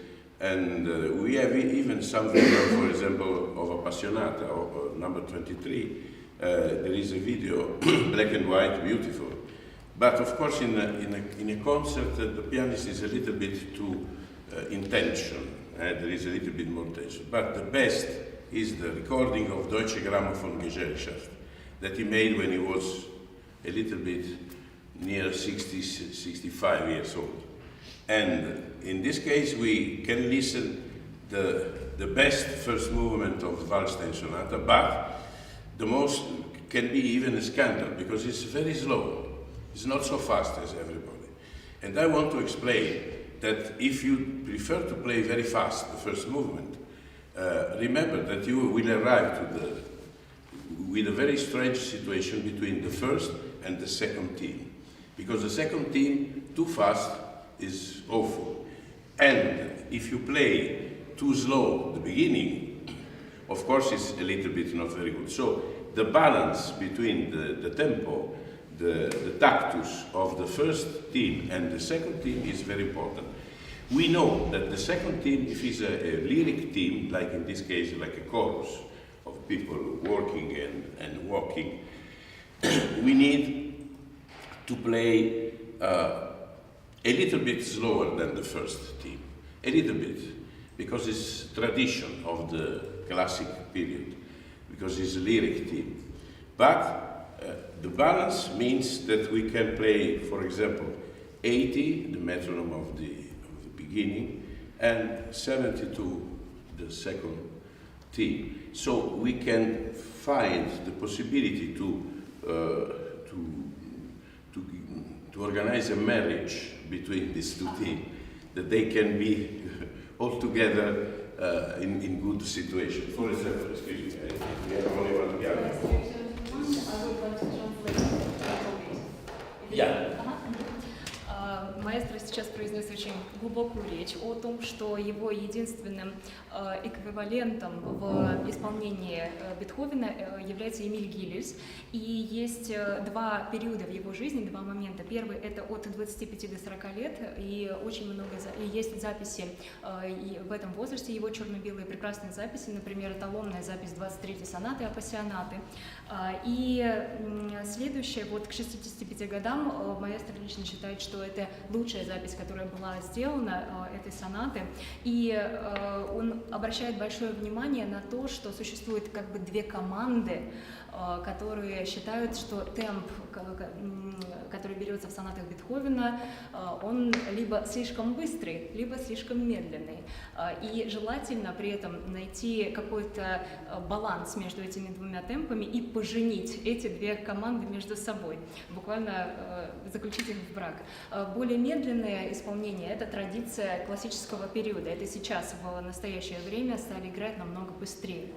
and we have even some video, for example, of Appassionata, number 23. There is a video, black and white, beautiful. But of course, in a concert, the pianist is a little bit too intention. There is a little bit more tension. But the best is the recording of Deutsche Grammophon Gesellschaft that he made when he was a little bit near 60, 65 years old. And in this case, we can listen the best first movement of the Waldstein Sonata, but the most can be even a scandal because it's very slow. It's not so fast as everybody. And I want to explain that if you prefer to play very fast the first movement, remember that you will arrive with a very strange situation between the first and the second theme. Because the second theme, too fast, is awful. And if you play too slow the beginning, of course it's a little bit not very good. So the balance between the tempo, the tactus of the first theme and the second theme is very important. We know that the second theme, if it's a lyric theme, like in this case, like a chorus of people working and walking, we need to play a little bit slower than the first theme, a little bit, because it's tradition of the classic period, because it's a lyric theme. But the balance means that we can play, for example, 80, the metronome of the beginning, and 72, the second theme. So we can find the possibility to organize a marriage between these two teams, that they can be all together in good situation. For example, excuse me, we have only one piano. I would like to translate. Yeah. Маэстро сейчас сейчас произнес очень глубокую речь о том, что его единственным эквивалентом в исполнении Бетховена является Эмиль Гиллес. И есть два периода в его жизни, два момента. Первый — это от 25 до 40 лет, и очень много есть записи в этом возрасте, его черно-белые прекрасные записи, например, эталонная запись 23-й сонаты «Апассионаты». И следующее, вот к 65 годам, маэстро лично считает, что это лучшая запись, которая была сделана этой сонаты, и он обращает большое внимание на то, что существует как бы две команды, которые считают, что темп, который берется в сонатах Бетховена, он либо слишком быстрый, либо слишком медленный. И желательно при этом найти какой-то баланс между этими двумя темпами и поженить эти две команды между собой, буквально заключить их в брак. Более медленное исполнение — это традиция классического периода. Это сейчас, в настоящее время, стали играть намного быстрее.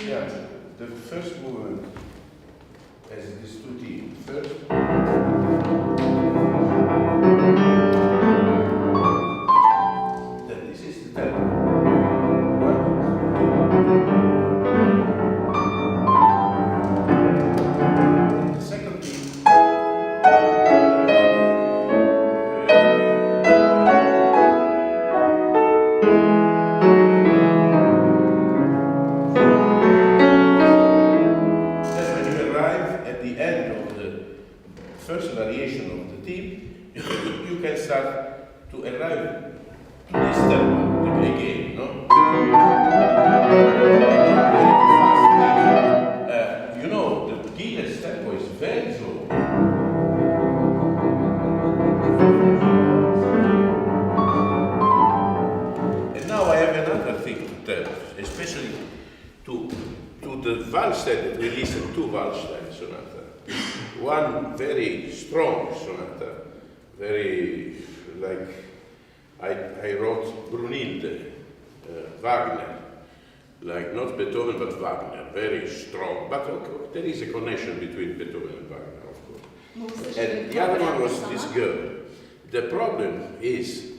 Yeah, the first movement has these two themes. First, then this is the tempo. The second theme. First variation of the theme, you can start to arrive to this tempo again, no? You know, the Gilles tempo is very slow. And now I have another thing to tell, especially to the Wallstein that we listen to Wallstein sonata. One very strong sonata, very like I wrote Brunhilde, Wagner, like not Beethoven but Wagner, very strong. But okay, there is a connection between Beethoven and Wagner, of course. And the other one was this girl. The problem is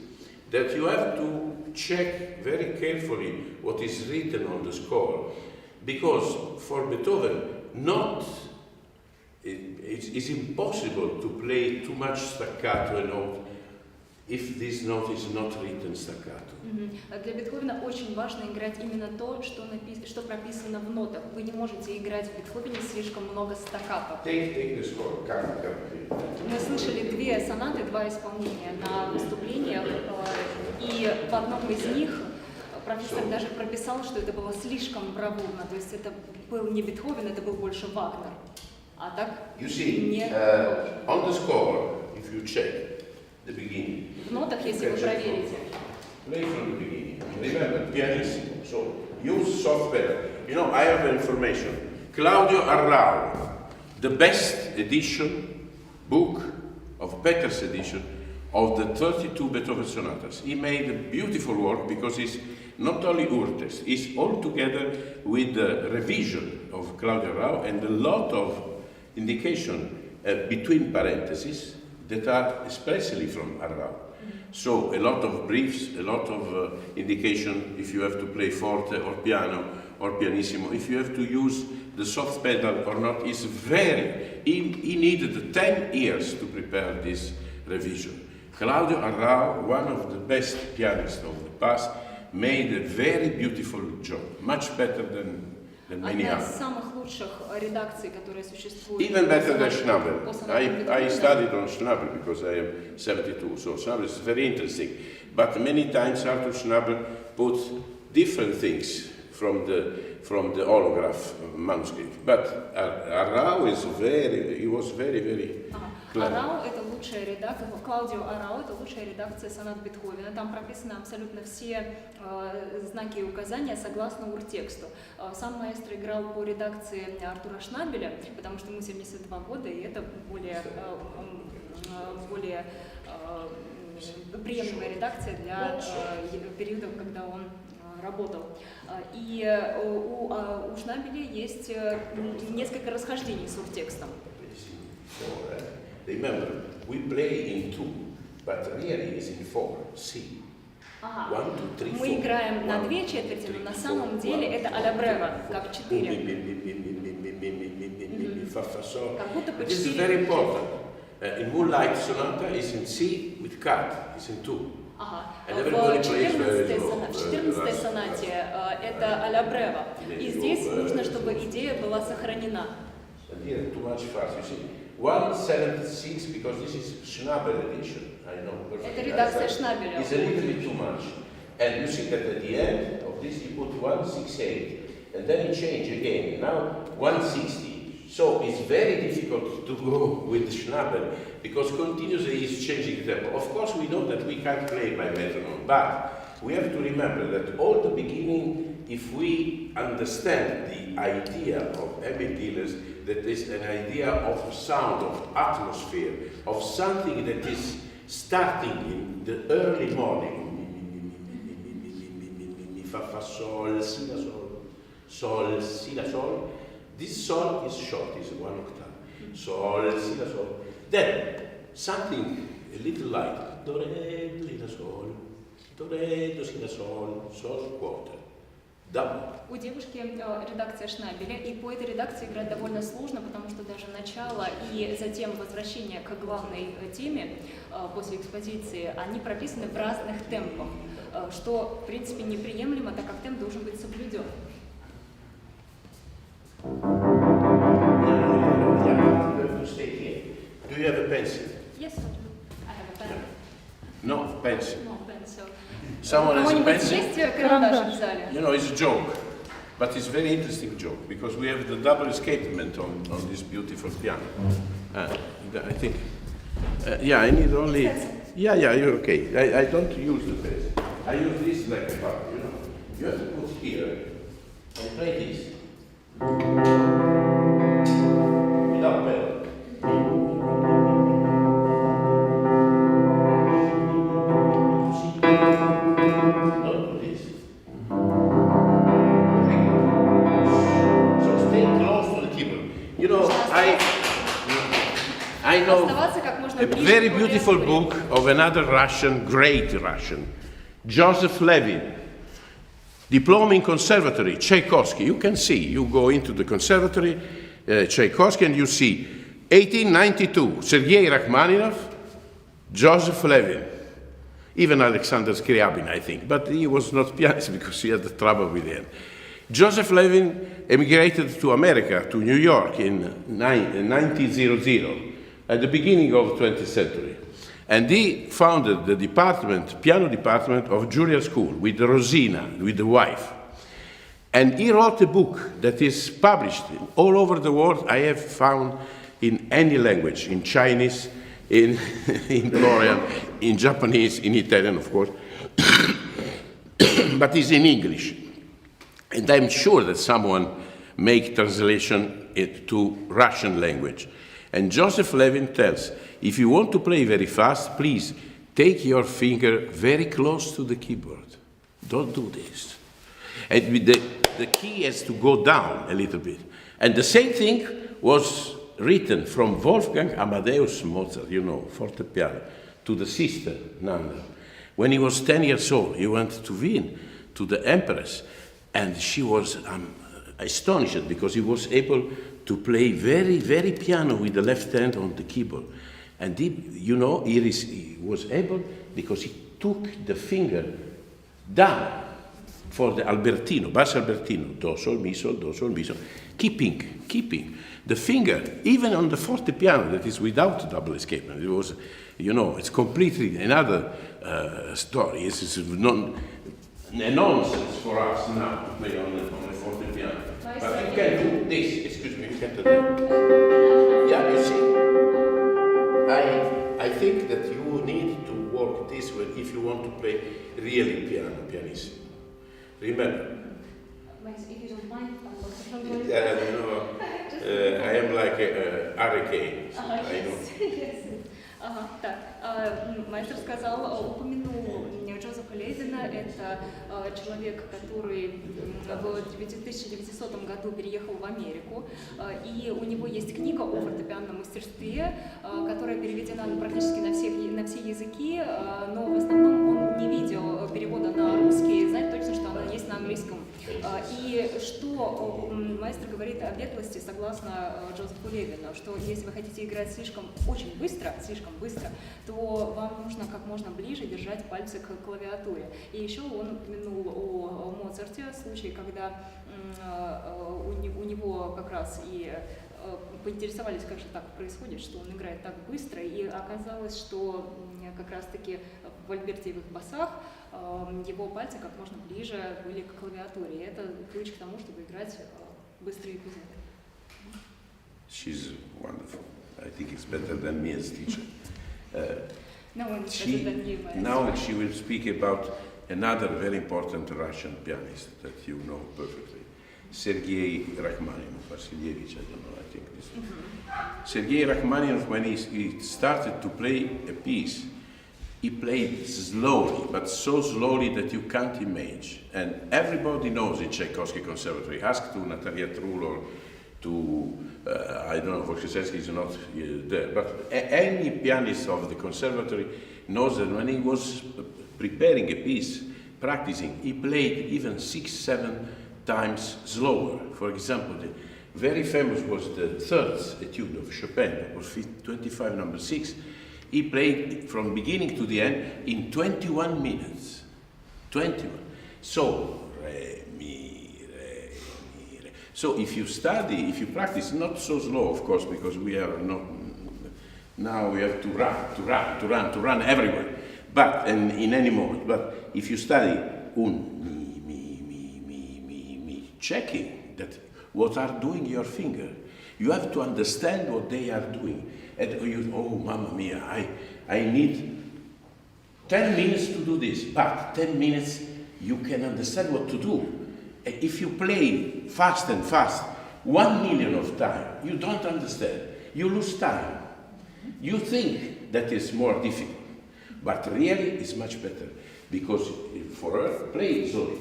that you have to check very carefully what is written on the score, because for Beethoven, it's impossible to play too much staccato a note if this note is not written staccato. Для Бетховена очень важно играть именно то, что прописано в нотах. Вы не можете играть в Бетховене слишком много стаккато. Take the score. Мы слышали две сонаты, два исполнения на выступлениях, и в одном из них профессор даже прописал, что это было слишком бравурно, то есть это был не Бетховен, это был больше Вагнер. А так, you see, on the score, if you check the beginning, в нотах, если вы проверите, play from the beginning. Remember, pianissimo. So use soft pedal. You know, I have information. Claudio Arrau, the best edition book of Petter's edition of the 32 Beethoven sonatas. He made a beautiful work because it's not only Urtes, it's all together with the revision of Claudio Arrau and a lot of indication between parentheses that are expressly from Arrau. So a lot of briefs, a lot of indication if you have to play forte or piano or pianissimo, if you have to use the soft pedal or not, is very, he needed 10 years to prepare this revision. Claudio Arrau, one of the best pianists of the past, made a very beautiful job, much better than many одна others. из самых лучших редакций, которые существуют. Even better than Schnabel. I studied on Schnabel because I am 72, so Schnabel is very interesting. But many times Arthur Schnabel put different things from the holograph manuscript. But Arrau is he was very, very clever. Аррау — это лучшая редакция, Клаудио Аррау — это лучшая редакция сонат Бетховена. Там прописаны абсолютно все знаки и указания согласно уртексту. Сам маэстро играл по редакции Артура Шнабеля, потому что ему 72 года, и это более приемлемая редакция для периода, когда он работал. И у Шнабеля есть несколько расхождений с уртекстом. Remember, we play in 2, but really it's in 4, C. 1, 2, 3, 4. Мы играем на 2 четверти, но на самом деле это а-ля брево, как 4. Как будто по 4. This is very important. In Moonlight Sonata is in C with cut, it's in 2. And everybody plays very low. В 14-й сонате это а-ля брево. И здесь нужно, чтобы идея была сохранена. And here too much fast, you see. 176, because this is Schnabel edition, I know. Это редакция Шнабеля. It's a little bit too much. And you see that at the end of this you put 168, and then you change again. Now 160. So it's very difficult to go with Schnabel, because continuously it's changing the tempo. Of course we know that we can't play by metronome, but we have to remember that all the beginning, if we understand the idea of Emil Gilles, that is an idea of sound, of atmosphere, of something that is starting in the early morning. Mi, fa, sol, si, la, sol, si, la, sol. This sol is short, is 1 octave. Sol, si, la, sol. Then, something a little light. Do, re, do, si, la, sol. Do, re, do, si, la, sol. Sol, quarter. Double. У девушки редакция Шнабеля, и по этой редакции играть довольно сложно, потому что даже начало и затем возвращение к главной теме после экспозиции, они прописаны в разных темпах, что, в принципе, неприемлемо, так как темп должен быть соблюден. Do you have a pencil? Yes, I have a pen. No, pencil. No pencil. Someone has a pencil? Есть карандаш в зале? You know, it's a joke, but it's a very interesting joke, because we have the double escapement on this beautiful piano. I think, yeah, I need only, yeah, you're okay. I don't use the pencil. I use this like a bar, you know. You have to put here and play this. Without pedal. Don't do this. So stay close to the keyboard. You know, I know a very beautiful book of another Russian, great Russian, Joseph Levin. Diploma in Conservatory, Tchaikovsky. You can see, you go into the Conservatory, Tchaikovsky, and you see 1892, Sergei Rachmaninoff, Joseph Levin, even Alexander Scriabin, I think, but he was not pianist because he had trouble with him. Joseph Levin emigrated to America, to New York in 1900, at the beginning of the 20th century. And he founded the department, piano department of Juilliard School with Rosina, with the wife. And he wrote a book that is published all over the world. I have found in any language, in Chinese, in Korean, in Japanese, in Italian, of course, but it's in English. And I'm sure that someone make translation to Russian language. And Joseph Levin tells, if you want to play very fast, please take your finger very close to the keyboard. Don't do this. And with the key has to go down a little bit. And the same thing was written from Wolfgang Amadeus Mozart, you know, fortepiano, to the sister, Nanda. When he was 10 years old, he went to Wien, to the Empress, and she was astonished because he was able to play very, very piano with the left hand on the keyboard. And he, you know, he was able because he took the finger down for the Albertino, basso Albertino, do, sol, mi, sol, do, sol, mi, sol, keeping the finger, even on the fortepiano that is without double escapement. It was, you know, it's completely another story. It's a nonsense for us now to play on the fortepiano. But you can do this, excuse me, you can do that. Yeah, you see, I think that you need to work this way if you want to play really pianissimo. Remember. If you don't mind, You know, I am like a hurricane. So I know. Так, мастер сказал, упомянул Джозефа Левина. Это человек, который в 1900 году переехал в Америку, и у него есть книга о фортепианном мастерстве, которая переведена практически на все языки, но в основном он не видел перевода на русский, знает точно, что она есть на английском. И что мастер говорит о ветлости, согласно Джозефу Левину, что если вы хотите играть слишком быстро, то вам нужно как можно ближе держать пальцы к клавиатуре. И еще он упомянул о Моцарте, случай, когда у него как раз и поинтересовались, как же так происходит, что он играет так быстро, и оказалось, что как раз-таки в альбертиевых басах его пальцы как можно ближе были к клавиатуре. И это ключ к тому, чтобы играть быстрые эпизоды. She's wonderful. I think it's better than me as teacher. No one is better than you. Now she will speak about another very important Russian pianist that you know perfectly, Sergei Rachmaninoff, Vasilievich, I don't know, I think this. Sergei Rachmaninoff, when he started to play a piece, he played slowly, but so slowly that you can't imagine. And everybody knows in Tchaikovsky Conservatory. Ask to Natalia Trull or to, I don't know, Voshchesensky is not there, but any pianist of the Conservatory knows that when he was preparing a piece, practicing, he played even 6-7 times slower. For example, the very famous was the third etude of Chopin, that was 25 number 6. He played from beginning to the end in 21 minutes. 21. So, re, mi, re, mi, re. So if you study, if you practice, not so slow, of course, because we are not, now we have to run everywhere, but in any moment. But if you study mi, checking that what are doing your finger, you have to understand what they are doing. And you, oh, mamma mia, I need 10 minutes to do this, but 10 minutes you can understand what to do. If you play fast and fast, 1 million of time, you don't understand. You lose time. You think that is more difficult, but really it's much better. Because for her, play slowly.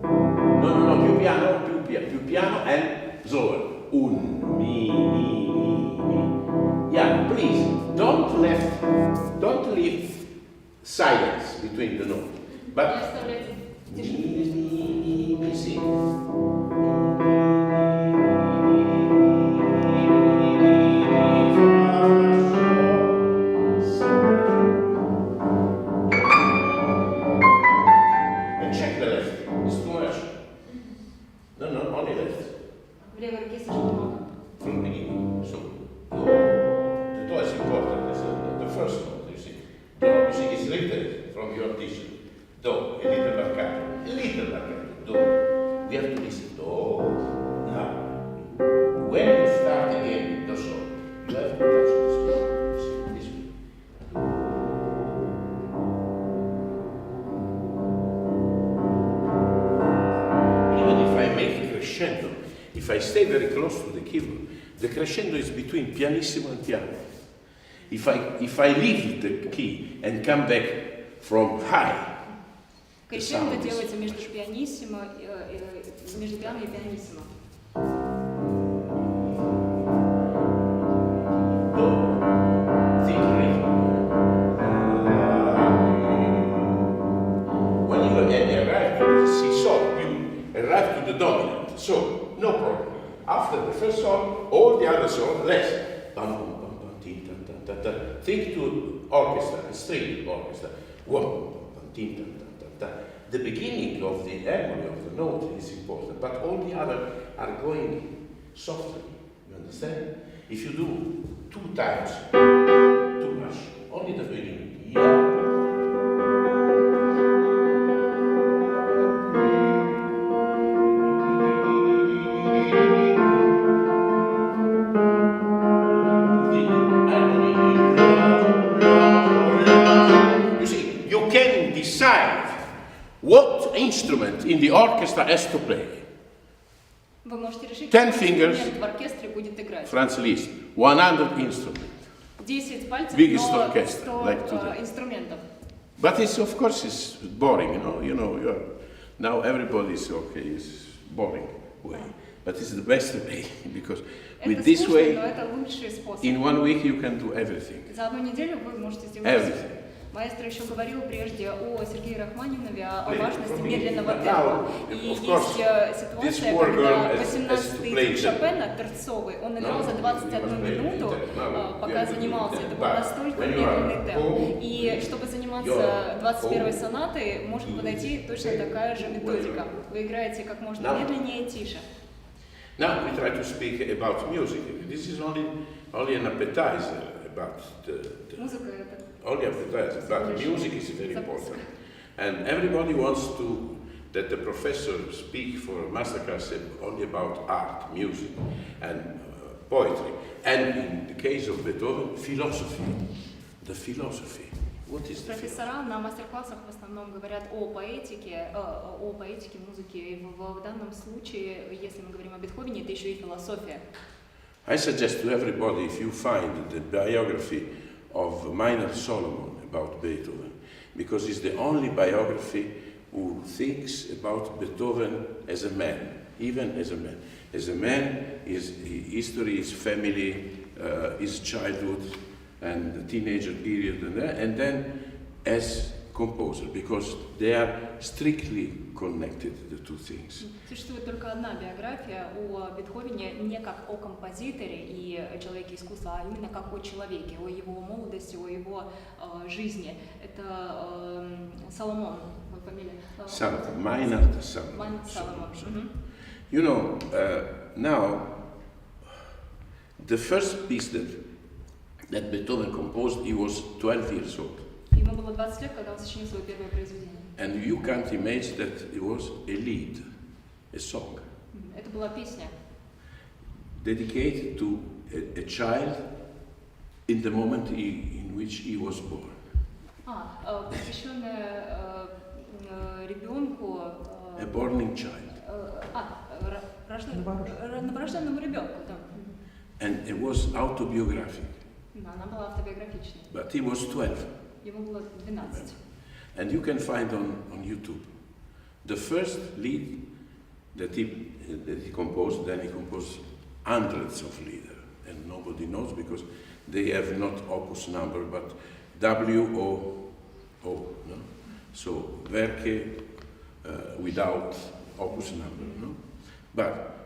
No, più piano and slower. Mi. Yeah, please, don't leave silence between the notes. But see. And check the left. It's too much. No, only left. From the beginning. So, the do is important. It's the first note, you see. Do, you see, it's written from your teacher. Do, a little marcato. Do. We have to listen. Do. Now, when you start again with do so, you have to touch this way. You see, this way. Even if I make a crescendo, if I stay very close to the keyboard, the crescendo is between pianissimo and piano. If I leave the key and come back from high, Крещендо делается между пианиссимо, между пиано и пианиссимо. When you arrive to the C sharp, you arrive to the dominant. So no problem. After the first song, all the other songs less. Bum, bum, bum, bum, tin, tan, tan, tan, tan. Think to orchestra, a string orchestra. Bum, bum, bum, tin, tan, tan, tan, tan. The beginning of the harmony of the note is important, but all the other are going softly. You understand? If you do 2 times, too much. Only the beginning. Yeah. What instrument in the orchestra has to play? Вы можете решить, 10 fingers, в оркестре будет играть. Franz Liszt, 100 instruments. 10 пальцев, Biggest но orchestra, 100 like today. инструментов. But it's, of course, it's boring, now everybody's okay, it's boring way. But it's the best way, because with this way, in 1 week you can do everything. За одну неделю вы можете сделать Everything. Маэстро еще говорил прежде о Сергее Рахманинове, о важности медленного темпа. И есть ситуация, когда 18-й Шопена, терцовый, он играл за 21 минуту, пока занимался. Это был настолько медленный темп. И чтобы заниматься 21-й сонатой, может подойти точно такая же методика. Вы играете как можно медленнее и тише. Now we try to speak about music. This is only an appetizer about Музыка это only appetizer, but music is very important. And everybody wants that the professor speak for a master-class only about art, music, and poetry. And in the case of Beethoven, philosophy. The philosophy. What is the Профессора на мастер-классах в основном говорят о поэтике музыки. И в данном случае, если мы говорим о Бетховене, это еще и философия. I suggest to everybody, if you find the biography of Minor Solomon about Beethoven, because it's the only biography who thinks about Beethoven as a man, even as a man. As a man, his history, his family, his childhood, and the teenager period, and then as composer, because they are strictly connected, the two things. Существует только одна биография о Бетховене, не как о композиторе и человеке искусства, а именно как о человеке, о его молодости, о его жизни. Это Соломон, моя фамилия. Minor Solomon. You know, now the first piece that Beethoven composed, he was 12 years old. Ему было 20 лет, когда он сочинил свое первое произведение. And you can't imagine that it was a lied, a song. Это была песня. Dedicated to a child in the moment in which he was born. Посвященная ребенку. A born child. Новорожденному ребенку, да. And it was autobiographic. Она была автобиографичной. But he was 12. Ему было 12. And you can find on YouTube the first lied that he composed. Then he composed hundreds of lieds, and nobody knows because they have not opus number, but WOO. No? So Werke without opus number. No? But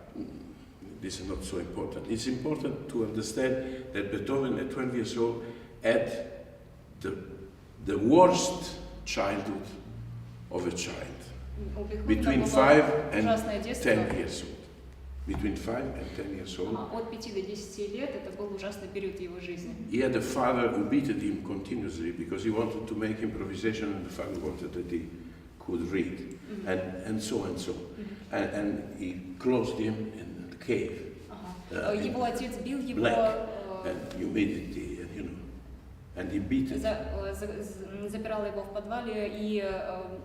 this is not so important. It's important to understand that Beethoven at 12 years old had the worst childhood of a child. Between 5 and 10 years old. Between 5 and 10 years old. От 5 до 10 лет это был ужасный период его жизни. He had a father who beat him continuously because he wanted to make improvisation and the father wanted that he could read. And so. And he closed him in the cave. Его отец бил его. Black and humidity, and you know. And he beat him. Запирала его в подвале, и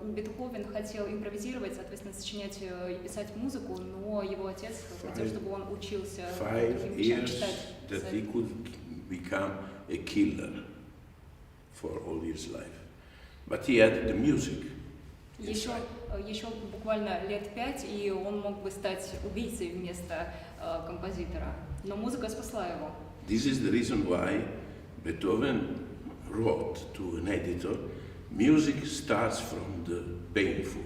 Бетховен хотел импровизировать, соответственно, сочинять и писать музыку, но его отец хотел, чтобы он учился 5 years that he could become a killer for all his life. But he had the music. Еще буквально лет 5, и он мог бы стать убийцей вместо композитора, но музыка спасла его. This is the reason why Beethoven wrote to an editor, music starts from the painful,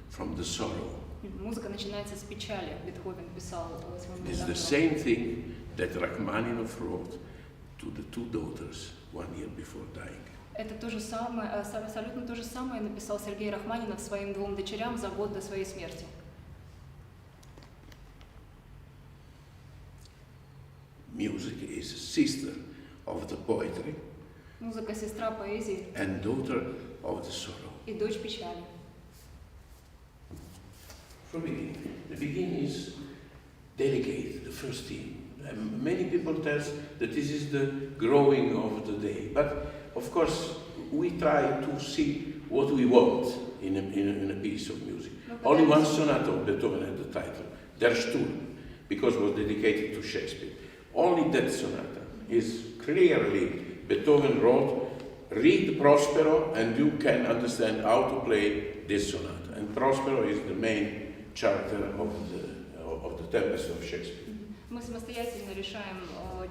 from the sorrow. Музыка начинается с печали. Бетховен писал своему It's the same thing that Rachmaninoff wrote to the two daughters 1 year before dying. Это то же самое, абсолютно то же самое написал Сергей Рахманинов своим 2 дочерям за год до своей смерти. Music is a sister of the poetry. Музыка сестра поэзии. And daughter of the sorrow. И дочь печали. From beginning. The beginning is delicate, the first theme. Many people tell us that this is the growing of the day, but of course we try to see what we want in a piece of music. Only one sonata of Beethoven had the title, Der Sturm, because it was dedicated to Shakespeare. Only that sonata is clearly Beethoven wrote read Prospero and you can understand how to play this sonata. And Prospero is the main character of the Tempest of Shakespeare. Мы самостоятельно решаем,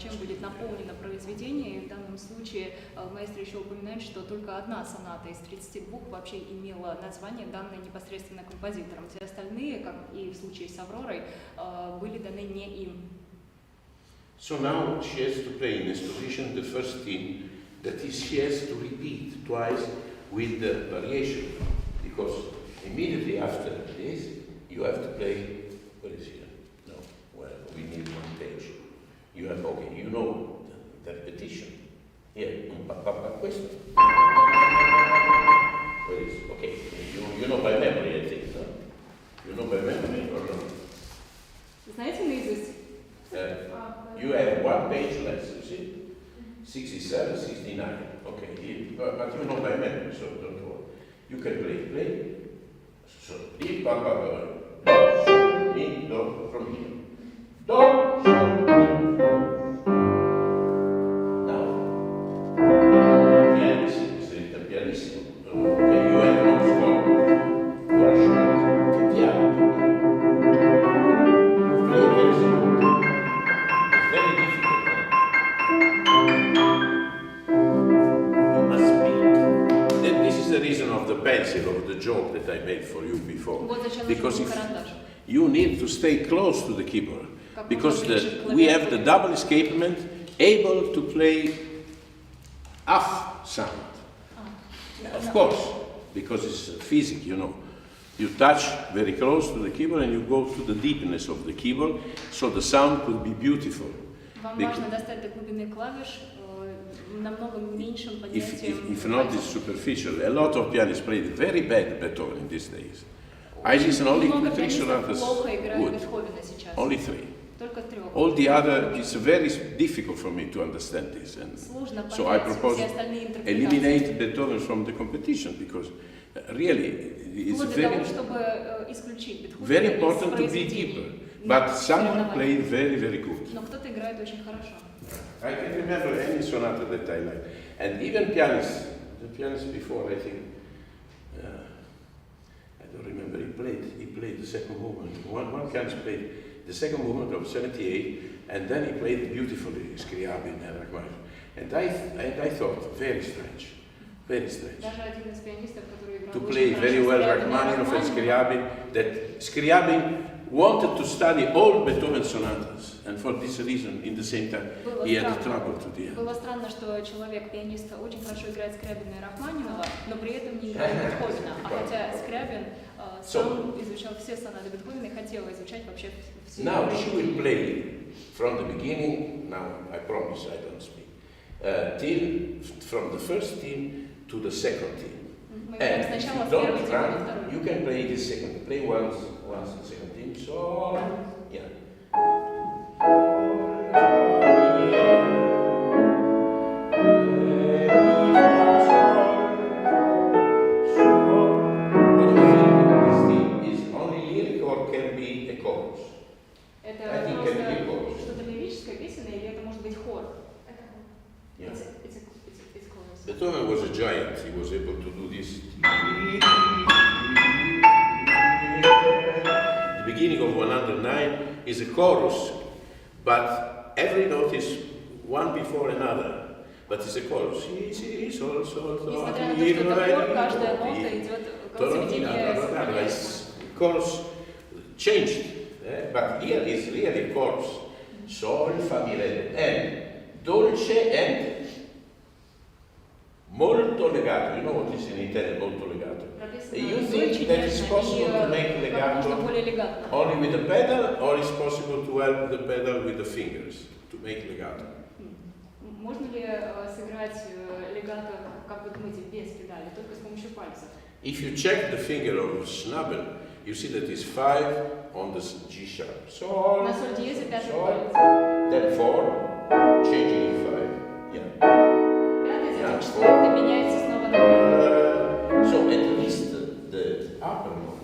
чем будет наполнено произведение, и в данном случае маэстро еще упоминает, что только одна соната из 32 вообще имела название, данное непосредственно композитором. Все остальные, как и в случае с Авророй, были даны не им. So now she has to play in this position the first theme, that is she has to repeat twice with the variation, because immediately after this you have to play, what is here? No, well, we need one page. You have, okay, you know the repetition. Here, questo. What is, okay, you know by memory, I think, no? You know by memory or not? Знаете наизусть? You have one page less, you see? 67, 69. Okay, but you know by memory, so don't worry. You can play. So, do, so, mi, do, from here. Do, so, mi. Now, pianissimo, pianissimo. Okay, you have no score for a short piano. It's very difficult. You must speak. This is the reason of the pencil, of the joke that I made for you before. Because if you need to stay close to the keyboard, because we have the double escapement able to play half sound. Of course, because it's physics, you know. You touch very close to the keyboard and you go to the deepness of the keyboard, so the sound could be beautiful. Вам важно достать до глубины клавиш намного меньшим поднятием. If not, it's superficial. A lot of pianists played very bad Beethoven in these days. I listen only to 3 sonatas good. Only 3. All the other, it's very difficult for me to understand this. And so I propose eliminate Beethoven from the competition, because really it's very important to be keeper. But someone played very, very good. I can remember any sonata that I like. And even pianists, the pianist before, I think, I don't remember, he played the second movement. One pianist played the second movement of 78, and then he played beautifully Scriabin and Rachmaninoff. And I thought, very strange. To play very well Rachmaninoff and Scriabin, that Scriabin wanted to study all Beethoven sonatas, and for this reason, in the same time, he had trouble to the end. Было странно, что человек-пианист очень хорошо играет Скрябина и Рахманинова, но при этом не играет Бетховена. А хотя Скрябин сам изучал все сонаты Бетховена и хотел изучать вообще все. Now she will play from the beginning. Now I promise I don't speak. From the first theme to the second theme. And if you don't run, you can play the second. Play once the second theme. So yeah. Beethoven was a giant. He was able to do this. The beginning of 109 is a chorus, but every note is one before another. But it's a chorus. Chorus changed, but here is really a chorus. Sol, fa, mi, re, and dolce and molto legato. You know what is in Italian molto legato? You think that it's possible to make legato only with the pedal, or it's possible to help the pedal with the fingers to make legato? Можно ли сыграть легато, как вы думаете, без педали, только с помощью пальцев? If you check the finger of Schnabel, you see that it's 5 on the G sharp. Sol, на соль диезе пятый палец. Then 4, changing in 5. Yeah. Пятый, затем четвертый, меняется снова на 5. So at least the upper note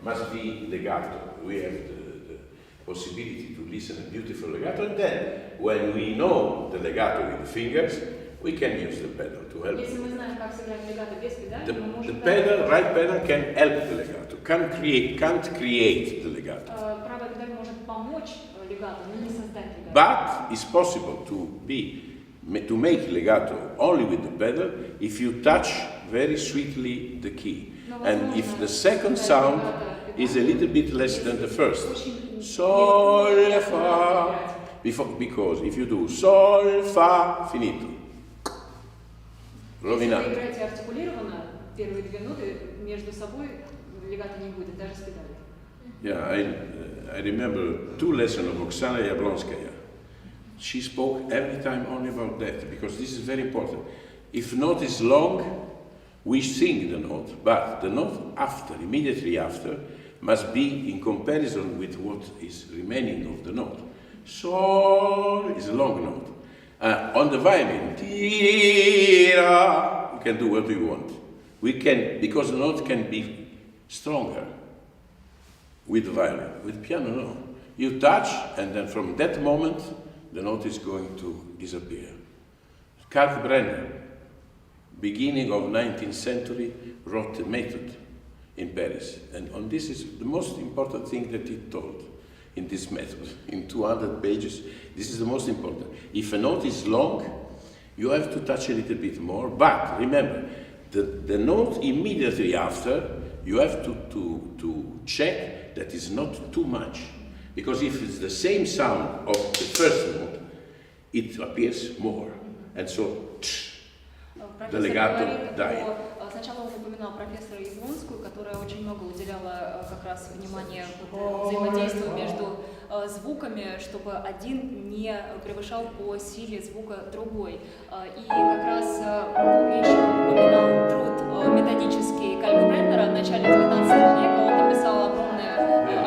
must be legato. We have the possibility to listen a beautiful legato, and then when we know the legato with the fingers, we can use the pedal to help. Если мы знаем, как сыграть легато без педали, мы The можем... pedal, right pedal, can help the legato, can't create the legato. Правая педаль может помочь легато, но не создать легато. But it's possible to make legato only with the pedal if you touch very sweetly the key. And if the second sound is a little bit less than the first. Sol, fa. Because if you do sol, fa, finito. Rovinato. Если вы играете артикулированно, первые две ноты между собой легато не будет, даже с педалью. Yeah, I remember 2 lessons of Oksana Yablonskaya. She spoke every time only about that, because this is very important. If note is long, we sing the note, but the note after, immediately after, must be in comparison with what is remaining of the note. Sol is a long note. On the violin, tira, you can do what you want. We can, because the note can be stronger with the violin. With piano, no. You touch, and then from that moment, the note is going to disappear. Kalkbrenner, beginning of 19th century, wrote a method in Paris. And on this is the most important thing that he told in this method. In 200 pages, this is the most important. If a note is long, you have to touch a little bit more, but remember, the note immediately after, you have to check that it's not too much. Because if it's the same sound of the first note, it appears more. And so, the legato died. Сначала он упоминал профессора Яблонскую, которая очень много уделяла как раз внимания взаимодействию между звуками, чтобы один не превышал по силе звука другой. И как раз еще упоминал труд методический Кальгбреннера в начале 19 века. Он написал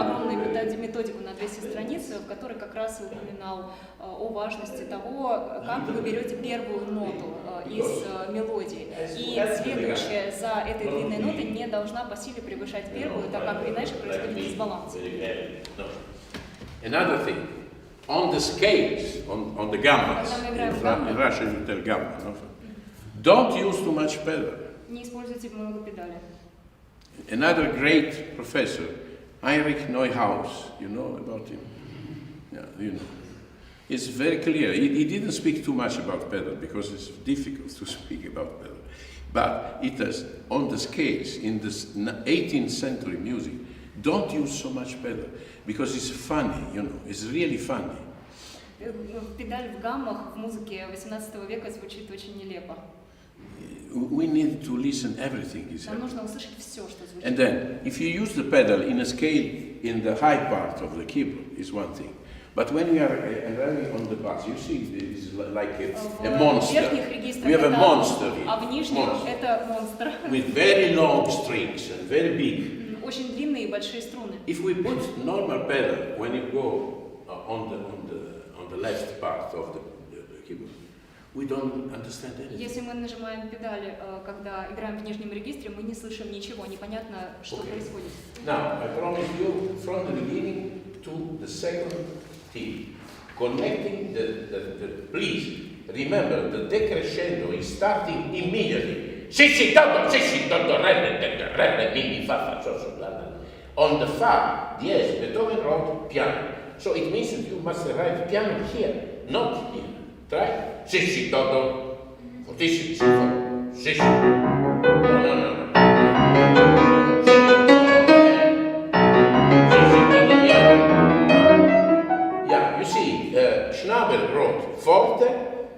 огромную методику на 200 страниц, в которой как раз упоминал о важности того, как вы берете первую ноту из мелодии. И следующая за этой длинной нотой не должна по силе превышать первую, так как иначе происходит дисбаланс. Another thing, on the scales, on the gammas, in Russian you tell gamma, no? Don't use too much pedal. Не используйте много педали. Another great professor, Heinrich Neuhaus, you know about him? Yeah, you know. It's very clear. He didn't speak too much about pedal because it's difficult to speak about pedal. But it is on the scales in the 18th century music. Don't use so much pedal because it's funny, you know. It's really funny. Педаль в гаммах в музыке 18 века звучит очень нелепо. We need to listen everything is Нам нужно услышать все, что звучит. And then, if you use the pedal in a scale in the high part of the keyboard, is one thing. But when we are running on the bass, you see, it's like a monster. We have a monster here. А в нижних это монстр. With very long strings and very big. Очень длинные и большие струны. If we put normal pedal when you go on the left part of the keyboard, we don't understand anything. Если мы нажимаем педали, когда играем в нижнем регистре, мы не слышим ничего, непонятно, что происходит. Now, I promise you from the beginning to the second theme, connecting please remember the decrescendo is starting immediately. Si, do, re, mi, fa, so, la, la. On the fa, yes, Beethoven wrote piano. So it means that you must write piano here, not here. Try. Si, do, fortissimo, si. No. Yeah, you see, Schnabel wrote forte,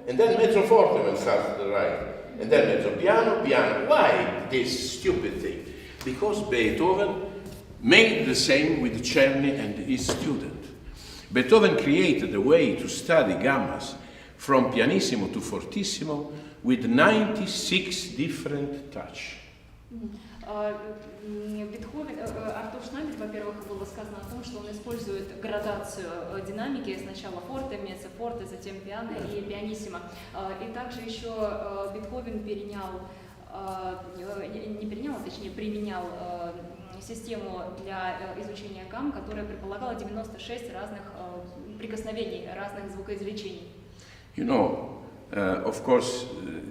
and then mezzo forte when started to write, and then mezzo piano. Why this stupid thing? Because Beethoven made the same with Czerny and his student. Beethoven created a way to study gammas from pianissimo to fortissimo with 96 different touch. Артур Шнабель, во-первых, было сказано о том, что он использует градацию динамики, сначала форте, меццо форте, затем пиано и пианиссимо. И также еще Бетховен применял систему для изучения гамм, которая предполагала 96 разных прикосновений, разных звукоизвлечений. You know, of course,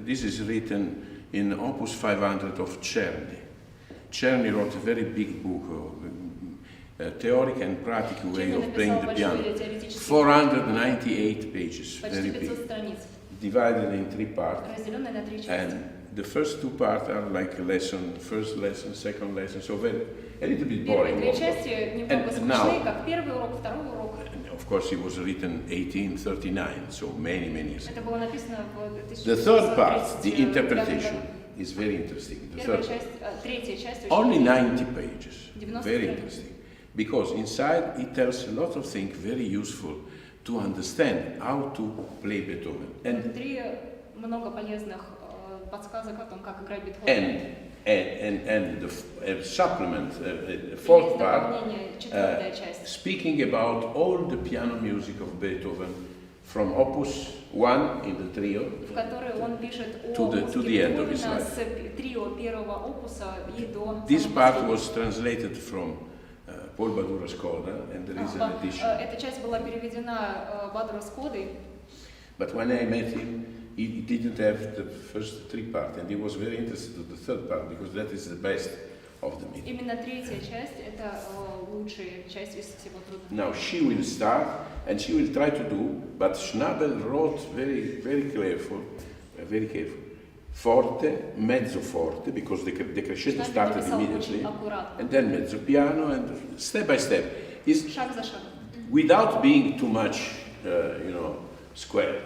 this is written in Opus 500 of Czerny. Czerny wrote a very big book of theoretical and practical way of playing the piano. 498 pages, very big, divided in 3 parts. And the first 2 parts are like a lesson, first lesson, second lesson, so a little bit boring. And now, of course, it was written 1839, so many years ago. The third part, the interpretation, is very interesting. The third part, only 90 pages, very interesting, because inside it tells a lot of things very useful to understand how to play Beethoven. And the supplement, fourth part, speaking about all the piano music of Beethoven from Opus 1 in the trio to the end of his life. This part was translated from Paul Badura Skoda, and there is an edition. But when I met him, he didn't have the first 3 parts, and he was very interested in the third part because that is the best of the meeting. Now she will start, and she will try to do, but Schnabel wrote very careful, forte, mezzo forte, because the crescendo started immediately, and then mezzo piano, and step by step. Without being too much, square,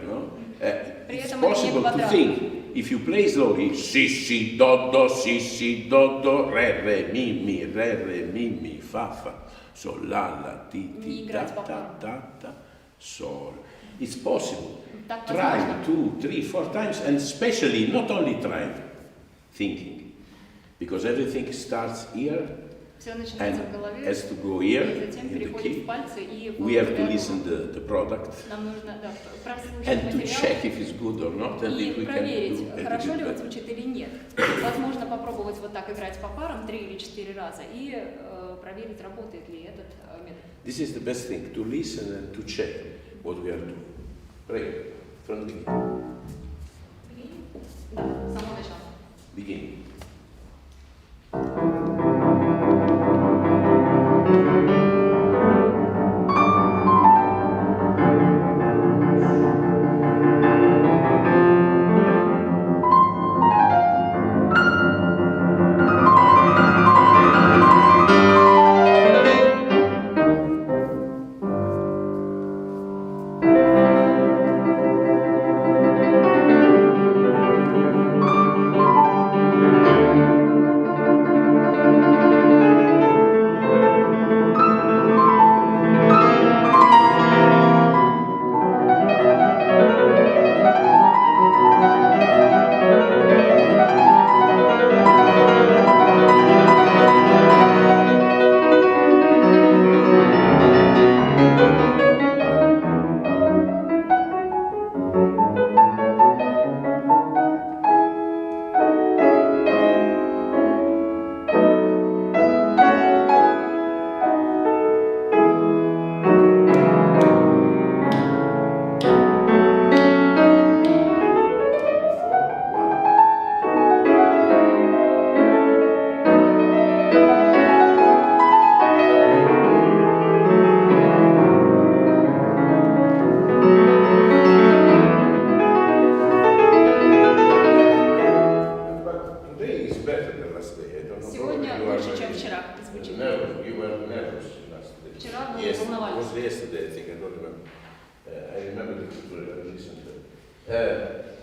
it's possible to think, if you play slowly, si, do, si, re, mi, fa, sol, la, ti, ta, sol. It's possible. Try 2, 3, 4 times, and especially not only try, thinking, because everything starts here and has to go here in the key. We have to listen the product and to check if it's good or not, and if we can do хорошо ли он звучит или нет. Возможно, попробовать вот так играть по парам 3 или 4 раза и проверить, работает ли этот метод. This is the best thing, to listen and to check what we are doing. Pray, from the beginning. Да, с самого начала. Beginning.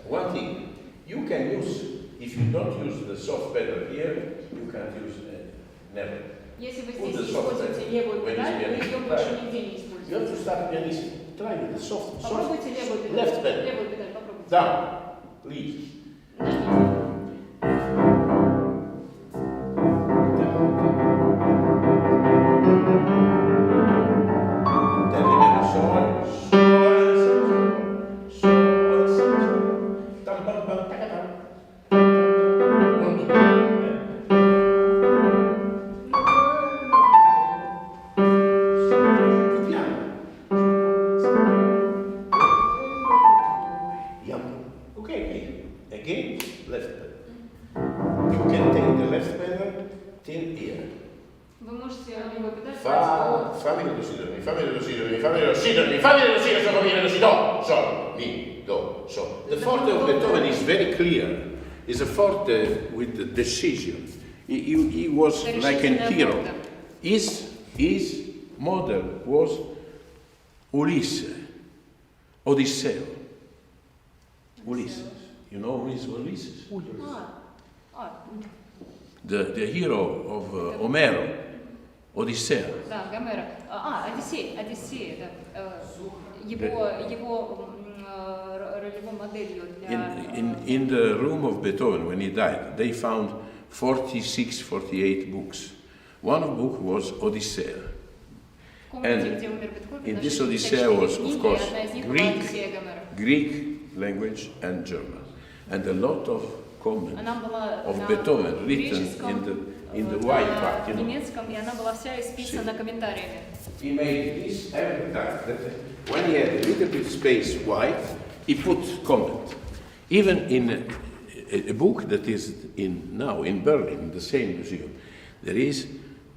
One thing, you can use, if you don't use the soft pedal here, you can't use never. Если вы здесь используете левую педаль, вы ее больше нигде не используете. You have to start pianissimo. Try with the soft. Попробуйте левую педаль. Left pedal. Левую педаль попробуйте. Down, please. Then remember, sol, tam, pam, pam. till here. Вы можете его педаль Fa mi do si do mi, fa mi do si do mi, fa mi do si do mi, fa mi do si do, so mi do si do, so mi do so. The forte of Beethoven is very clear. It's a forte with the decision. He was like a hero. His model was Ulisse, Odisseo. Ulysses. You know who is Ulysses? The hero of Homero, Odissea. Да, Гомера. Одиссей, да. Его ролевой моделью для... In the room of Beethoven, when he died, they found 46, 48 books. One book was Odyssea. And in this Odyssea was, of course, Greek language and German. And a lot of comments of Beethoven written in the white part, you know. Немецком, и она была вся исписана комментариями. He made this every time. That when he had a little bit space white, he put comment. Even in a book that is now in Berlin, in the same museum, there is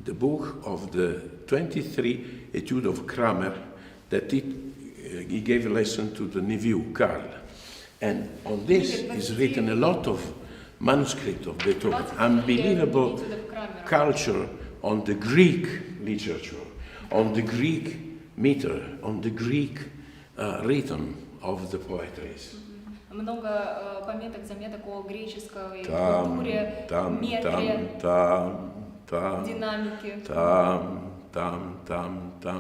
the book of the 23 Etude of Kramer that he gave a lesson to the nephew, Karl. And on this is written a lot of manuscript of Beethoven, unbelievable culture on the Greek literature, on the Greek meter, on the Greek rhythm of the poetries. Много пометок, заметок о греческой культуре, метре, динамике.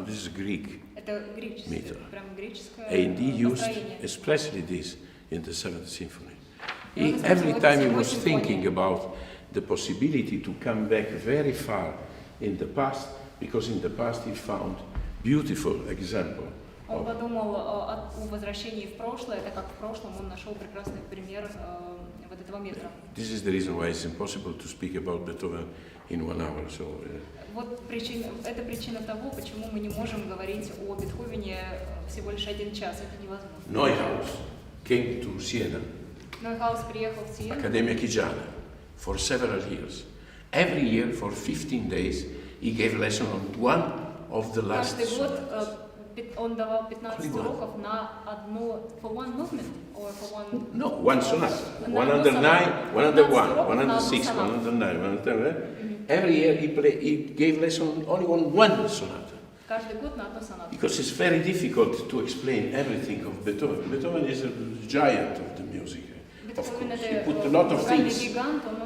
This is Greek. Это греческое, meter. прям греческое And he used especially this in the Seventh Symphony. Every time he was thinking about the possibility to come back very far in the past, because in the past he found beautiful example. Он подумал о возвращении в прошлое, это как в прошлом он нашел прекрасный пример вот этого метра. This is the reason why it's impossible to speak about Beethoven in 1 hour. So. Вот это причина того, почему мы не можем говорить о Бетховене всего лишь 1 час. Это невозможно. Neuhaus came to Siena. Neuhaus приехал в Сиену. Accademia Chigiana for several years. Every year for 15 days he gave lesson on one of the last. Каждый год он давал 15 уроков на одну, for one movement or for one. No, one sonata. 109, 101, 106, 109, 110. Every year he gave lesson only on one sonata. Каждый год на одну сонату. Because it's very difficult to explain everything of Beethoven. Beethoven is a giant of the music. Of course, he put a lot of things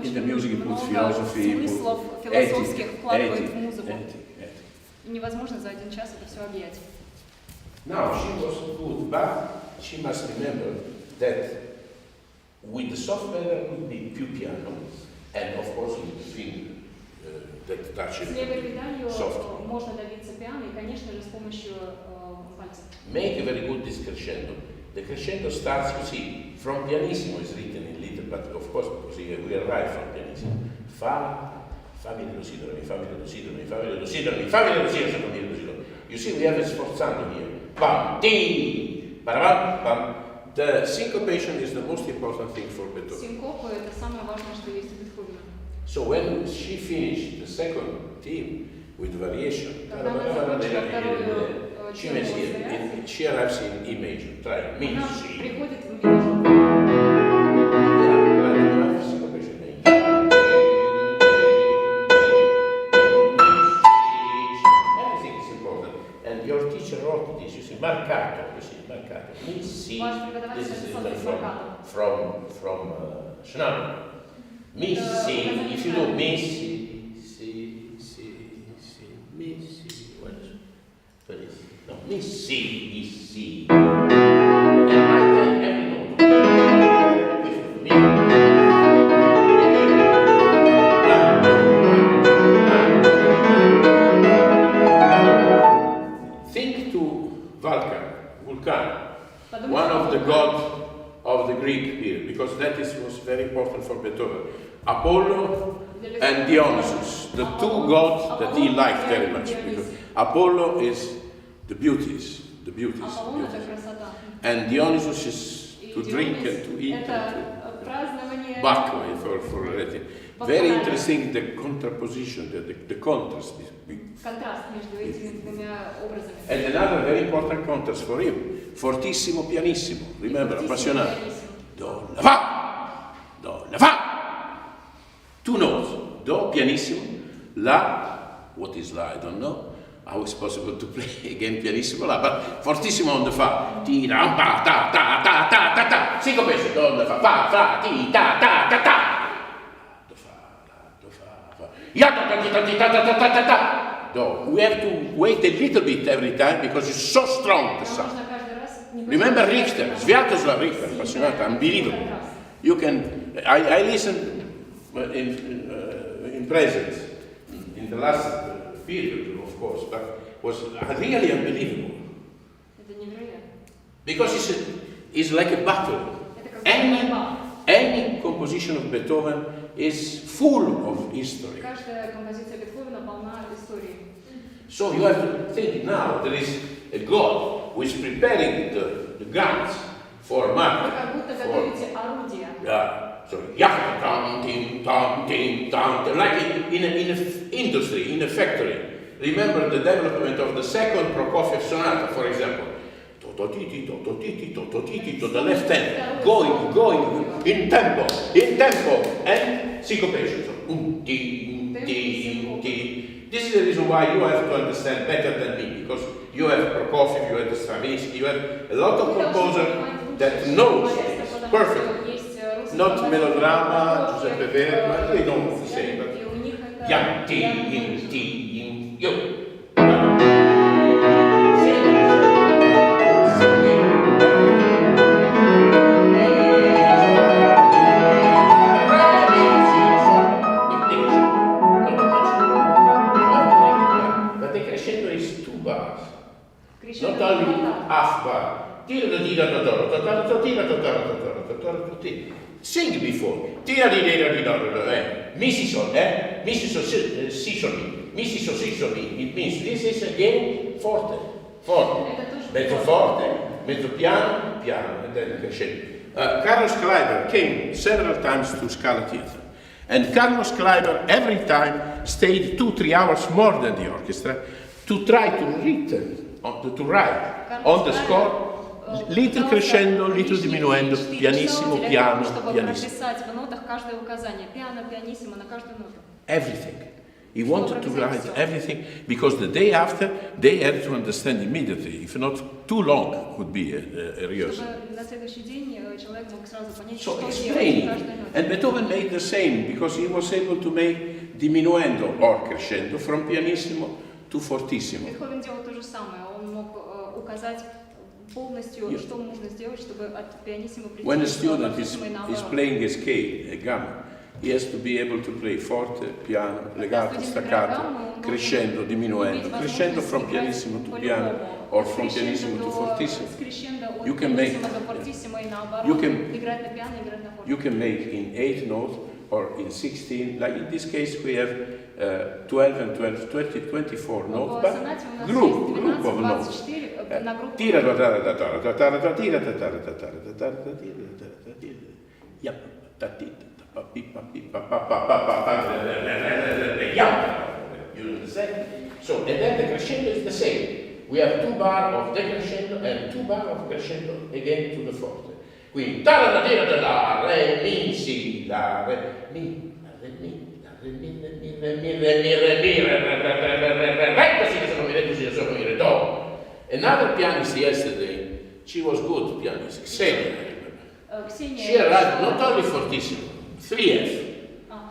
in the music. He put philosophy, he put ethics. Невозможно за 1 час это все объять. Now, she was good, but she must remember that with the software there could be più piano, and of course with finger that touches software. Можно добиться пиано, и, конечно же, с помощью пальцев. Make a very good crescendo. The crescendo starts, you see, from pianissimo is written in little, but of course, because we arrive from pianissimo. Fa mi do si do mi, fa mi do si do mi, fa mi do si do mi, fa mi do si do mi. You see, we have a sforzando here. Bam, ding, bam, bam. The syncopation is the most important thing for Beethoven. Синкопы это самое важное, что есть у Бетховена. So when she finished the second theme with variation, she arrives in E major. Try mi, si. Приходит в ми мажор. Marcato, you see, marcato. Mi, si. This is from Schnabel. Mi, si. If you do mi, si, mi, si. What is it? No, mi, si. And I can every note. Think to Vulcan, one of the gods of the Greek period, because that was very important for Beethoven. Apollo and Dionysus, the 2 gods that he liked very much. Because Apollo is the beauties. And Dionysus is to drink and to eat. празднование. Bacco for very interesting the contraposition, the contrast. Контраст между этими двумя образами. And another very important contrast for him, fortissimo pianissimo. Remember, appassionato. Do la fa, do la fa. Two notes, do pianissimo, la. What is la? I don't know. How is possible to play again pianissimo la? But fortissimo on the fa. Ti ra pa ta ta ta ta ta ta. Syncopation, do la fa fa ti ta ta ta ta. Do fa la do fa. Ya ta ta ta ta ta ta ta ta. We have to wait a little bit every time because it's so strong, the sound. Remember Richter, Sviatoslav Richter, appassionato, unbelievable. You can, I listened in presence, in the last period, of course, but was really unbelievable. Because it's like a battle. Any composition of Beethoven is full of history. So you have to think now there is a God who is preparing the guns for Mark. So like in an industry, in a factory. Remember the development of the second Prokofiev sonata, for example. To the left hand, going in tempo, and syncopation. So, this is the reason why you have to understand better than me, because you have Prokofiev, you have Stravinsky, you have a lot of composers that knows this perfectly. Not melodrama, Giuseppe Verdi, they know the same, but yo. Not only half bar. Sing before. Mi si sol, mi si sol, si sol, mi si sol, si sol. It means this is again forte, mezzo forte, mezzo piano, and then crescendo. Carlos Kleiber came several times to Scala Theatre, and Carlos Kleiber every time stayed 2-3 hours more than the orchestra to try to write on the score, little crescendo, little diminuendo, pianissimo, piano, pianissimo. Everything. He wanted to write everything because the day after they had to understand immediately. If not, too long could be a rehearsal. So explaining. And Beethoven made the same because he was able to make diminuendo or crescendo from pianissimo to fortissimo. Бетховен делал то же самое. Он мог указать полностью, что нужно сделать, чтобы от пианиссимо прийти. When a student is playing a scale, a gamma, he has to be able to play forte, piano, legato, staccato, crescendo, diminuendo, crescendo from pianissimo to piano or from pianissimo to fortissimo. You can make in 8 notes or in 16, like in this case we have 12 and 12, 20, 24 notes, but group of notes. You understand? So, and then the crescendo is the same. We have 2 bar of decrescendo and 2 bar of crescendo again to the forte. Quindi da re mi si la re mi la re mi la re mi la mi la mi la mi la mi re così che sono mi re così sono mi re do. Another pianist yesterday, she was good pianist, Ksenia. She arrived not only fortissimo, 3F.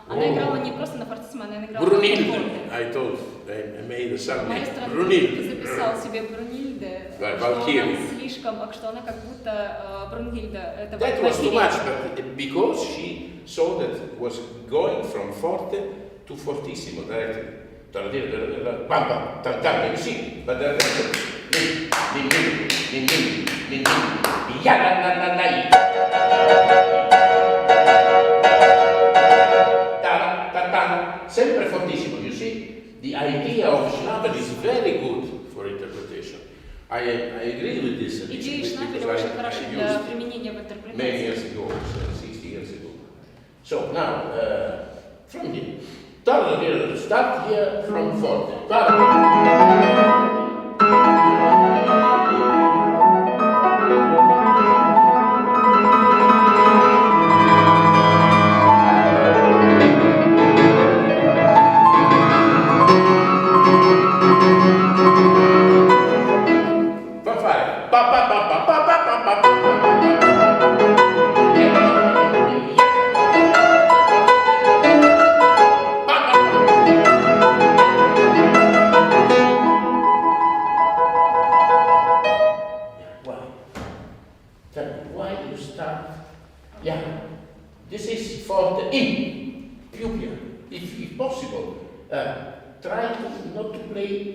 Она играла не просто на фортиссимо, она играла Брунильде. I told, I made a song name. Brunilde. Записал себе Брунильде, что она как будто Брунильда. That was too much, but because she saw that it was going from forte to fortissimo directly. Bam bam, tam tam, you see, but then sempre fortissimo, you see, the idea of Schnabel is very good for interpretation. I agree with this because I used it many years ago, 60 years ago. So now, from here, start here from forte.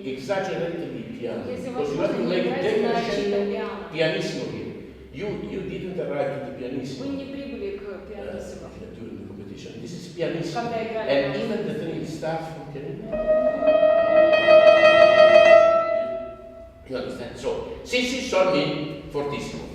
Exaggeratedly piano, because you have to make definitely pianissimo here. You didn't arrive to the pianissimo. Вы не прибыли к пианиссимо. During the competition. This is pianissimo. And even the thing starts from pianissimo. You understand? So, si sol mi fortissimo.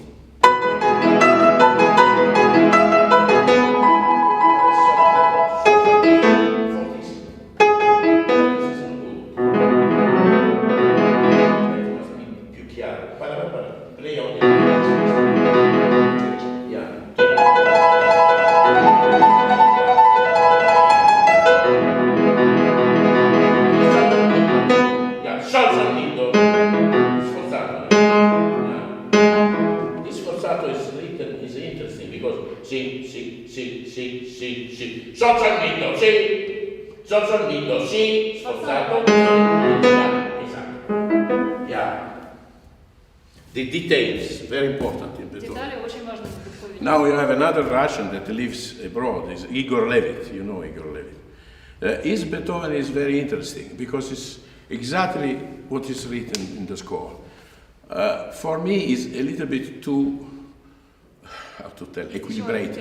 The details, very important in Beethoven. Now you have another Russian that lives abroad, is Igor Levit, you know Igor Levit. His Beethoven is very interesting because it's exactly what is written in the score. For me, it's a little bit too, how to tell, equilibrated.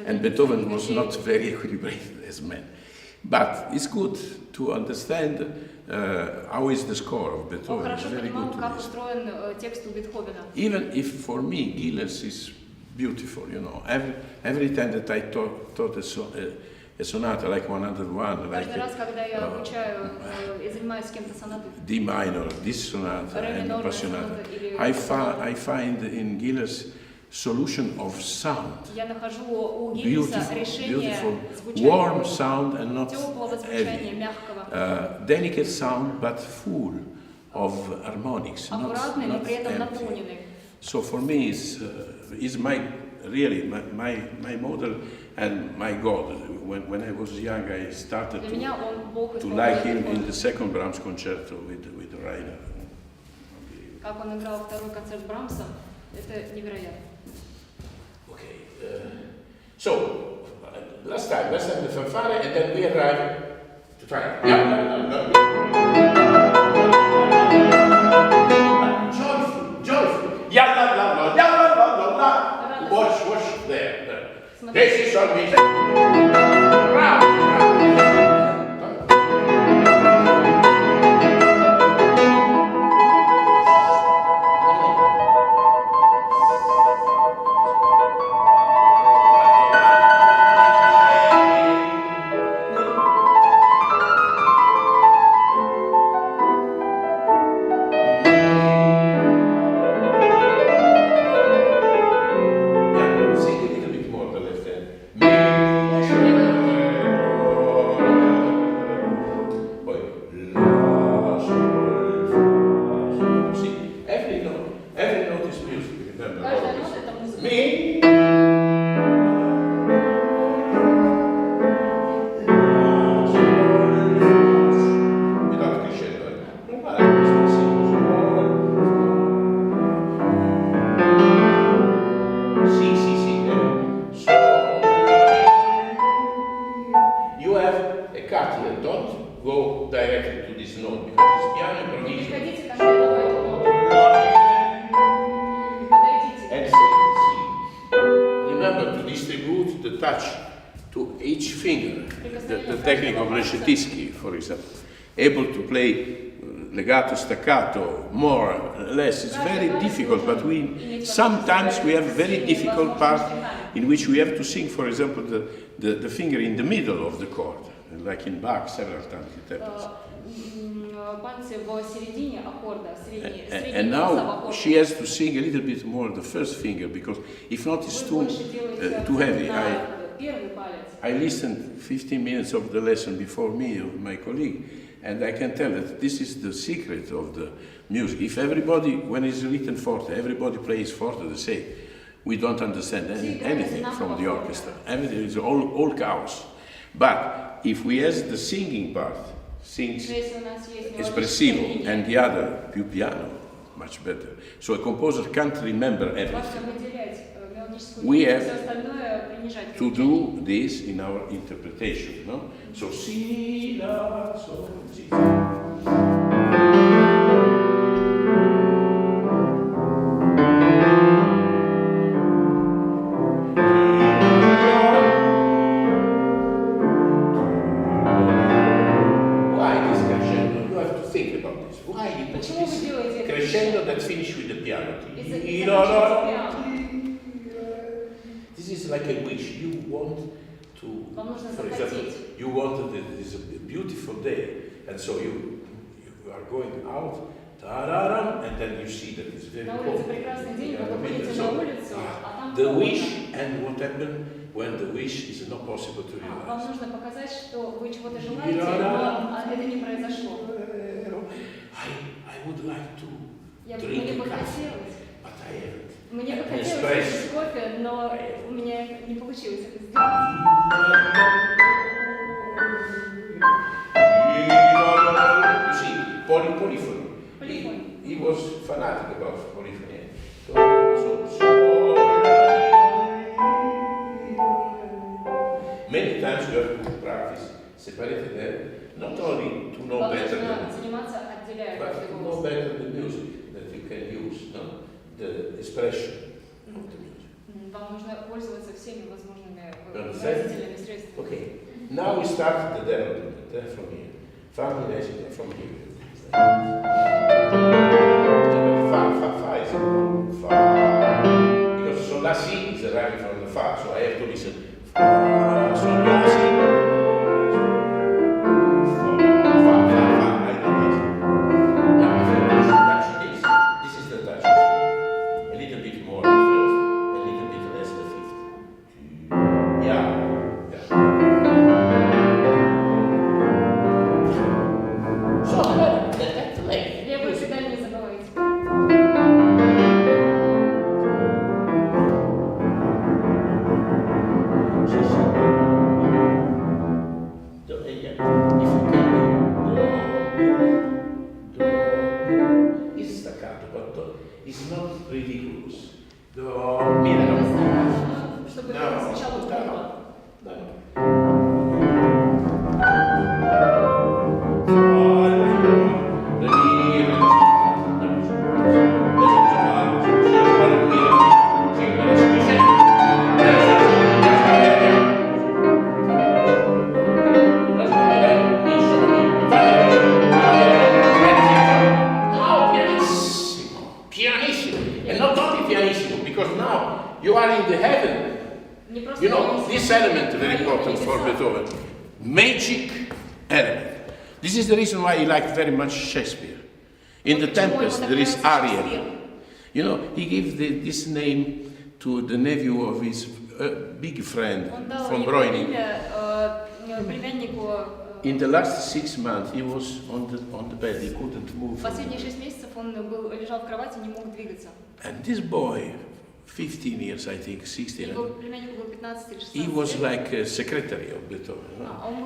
And Beethoven was not very equilibrated as man. But it's good to understand how is the score of Beethoven. It's very good to listen. Even if for me Gilles is beautiful, you know. Every time that I taught a sonata like 101, like D minor, this sonata and Appassionata, I find in Gilles solution of sound, beautiful, warm sound and not heavy, delicate sound but full of harmonics, not empty. So for me, is my model and my God. When I was young, I started to like him in the second Brahms concerto with Rainer. Как он играл второй концерт Брамса, это невероятно. Okay, so last time the fanfare, and then we arrive to try. Joyful. Watch there. This is on me. For example, able to play legato, staccato, more, less. It's very difficult, but sometimes we have very difficult parts in which we have to sing, for example, the finger in the middle of the chord, like in Bach several times it happens. Пальцы в середине аккорда, средний And нос в now аккорде. she has to sing a little bit more the first finger, because if not it's too heavy. Первый палец. I listened 15 minutes of the lesson before me, of my colleague, and I can tell that this is the secret of the music. If everybody, when it's written forte, everybody plays forte the same, we don't understand anything from the orchestra. Everything is all chaos. But if we have the singing part, sings espressivo, and the other più piano, much better. So a composer can't remember everything. We have to do this in our interpretation, no? So si, la, sol, si. Why this crescendo? You have to think about this. Why you put this crescendo that finish with the piano? This is like a wish. You want to, for example, you wanted this a beautiful day, and so you are going out, and then you see that it's very cold. The wish, and what happened when the wish is not possible to realize. Вам нужно показать, что вы чего-то желаете, но это не произошло. I would like to Мне drink бы coffee, хотелось. but I haven't. Мне бы хотелось выпить кофе, но у меня не получилось это сделать. You see, polyphony. He was fanatic about polyphony. Many times you have to practice separated them, not only to know better but to know better the music that you can use, no? The expression of the music. Вам нужно пользоваться всеми возможными выразительными средствами. Okay, now we start the development from here. From here. Fa is fa. Because so la si is arriving from the fa, so I have to listen. Fa, so la si. Fa, I do this. Now if you touch this, this is the touch. A little bit more the first, a little bit less the fifth. Yeah. So that leg. Левую педаль не забывайте. It's staccato, but it's not ridiculous. Do, mi, Чтобы сначала было. You are in the heaven. You know, this element is very important for Beethoven. Magic element. This is the reason why he liked very much Shakespeare. In The Tempest, there is Ariel. You know, he gave this name to the nephew of his big friend from Breuning. In the last 6 months, he was on the bed. He couldn't move. Последние 6 месяцев он лежал в кровати, не мог двигаться. And this boy, 15 years, I think, 16. He was like a secretary of Beethoven.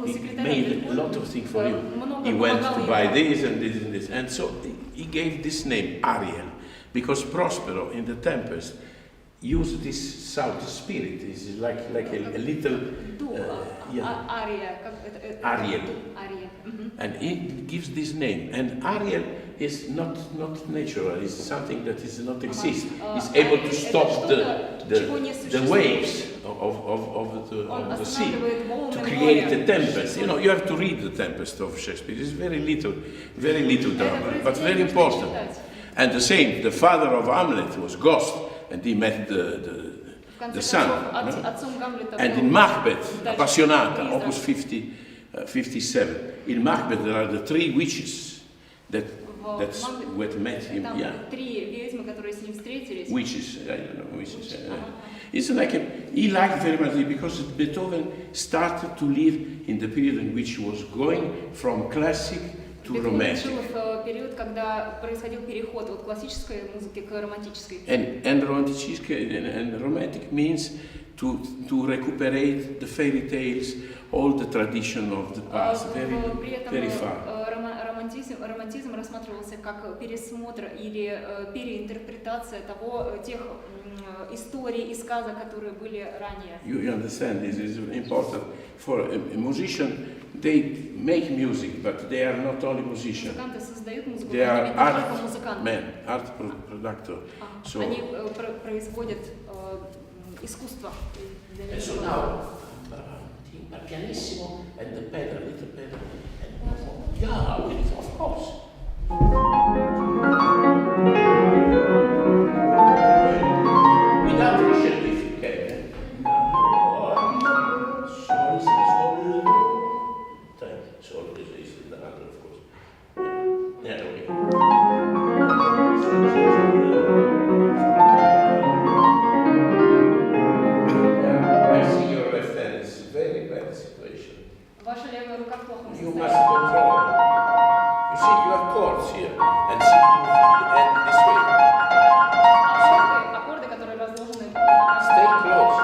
He made a lot of things for him. He went to buy this and this and this. And so he gave this name, Ariel, because Prospero in The Tempest used this south spirit. It's like a little Ariel. And he gives this name. And Ariel is not natural. It's something that is not exist. It's able to stop the waves of the sea, to create a tempest. You know, you have to read The Tempest of Shakespeare. It's very little drama, but very important. And the same, the father of Hamlet was Ghost, and he met the the sun. No? And in Macbeth, Appassionata, opus 57, in Macbeth there are the three witches that met him. Yeah. Witches, I don't know, witches. It's like he liked very much because Beethoven started to live in the period in which he was going from classic to romantic. Период, когда происходил переход от классической музыки к романтической. And romantic means to recuperate the fairy tales, all the tradition of the past, very far. Романтизм рассматривался как пересмотр или переинтерпретация тех историй и сказок, которые были ранее. You understand, this is important for a musician. They make music, but they are not only musicians. Музыканты создают музыку, They are не только музыканты. art producer. So, они производят искусство. And so now, pianissimo and the pedal, little pedal, and yeah, of course. Without pressure, if you can. Sol is the other, of course. I see your left hand is a very bad situation. Ваша левая рука в плохом You состоянии. must control it. You see, you have chords here, and this way. Аккорды, которые разложены. Stay close.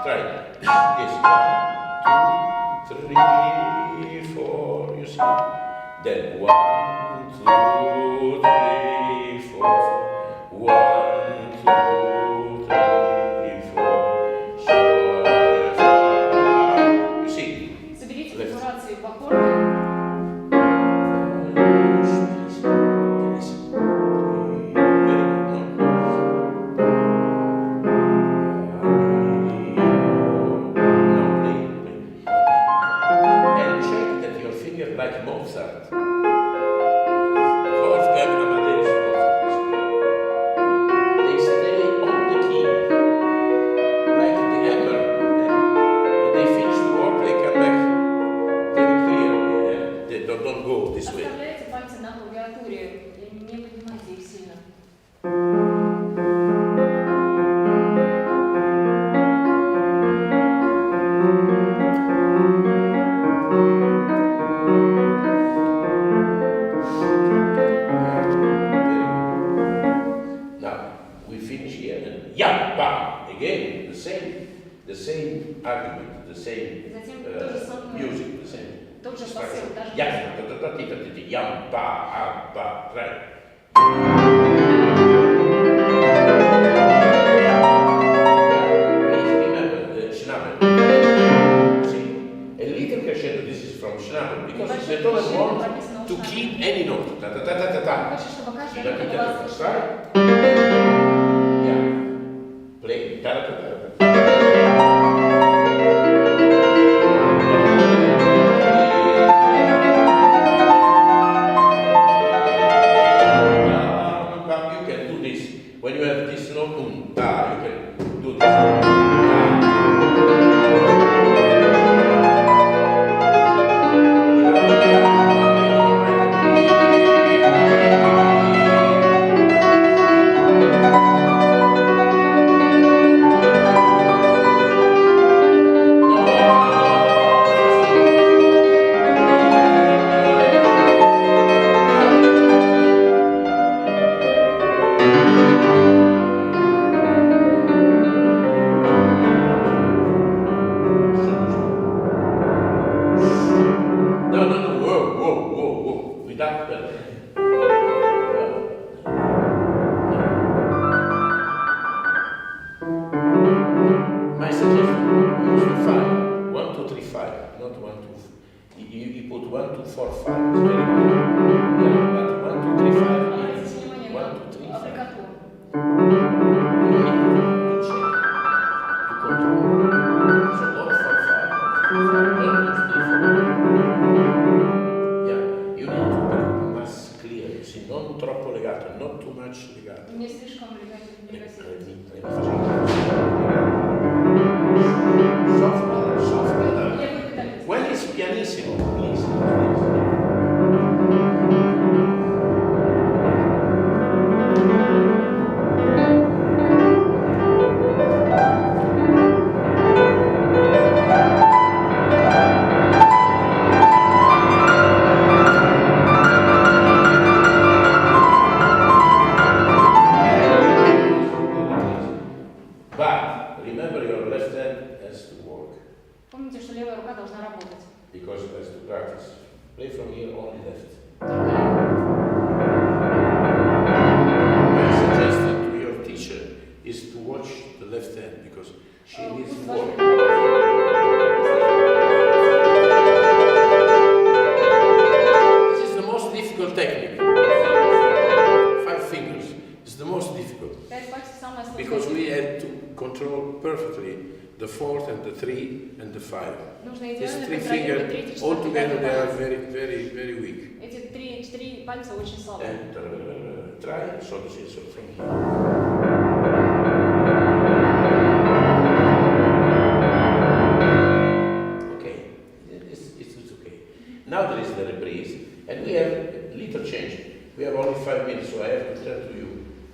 Try. Yes. 1, 2, 3, 4. You see. Then 1, 2, 3, 4. 1, 2, 3, 4. You see. Соберите вибрации в аккорды. Like Mozart, Wolfgang Amadeus Mozart, they stay on the key, like the hammer. When they finish the work, they come back very clear. They don't go this way. Оставляйте пальцы на клавиатуре, не поднимайте их сильно. Again, the same argument, the same music, the same structure. Yam, ba, right. Please remember the Schnabel. See, a little crescendo, this is from Schnabel, because they don't want to keep any note. Right? Play. You can do this. When you have this note, you can do this. Non troppo legato, not too much much legato. Не слишком легасировать. Soft pedal. When it's pianissimo, please. Because it has to practice. Play from here only left. My suggestion to your teacher is to watch the left hand because she needs more. This is the most difficult technique. 5 fingers is the most difficult. Because we have to control perfectly the 4th and the 3 and the 5. These 3 fingers, all together they are very, very, very weak. Эти 4 пальца очень слабые. And try, so to say, so from here. Okay, it's okay. Now there is the reprise, and we have a little change. We have only 5 minutes, so I have to tell to you.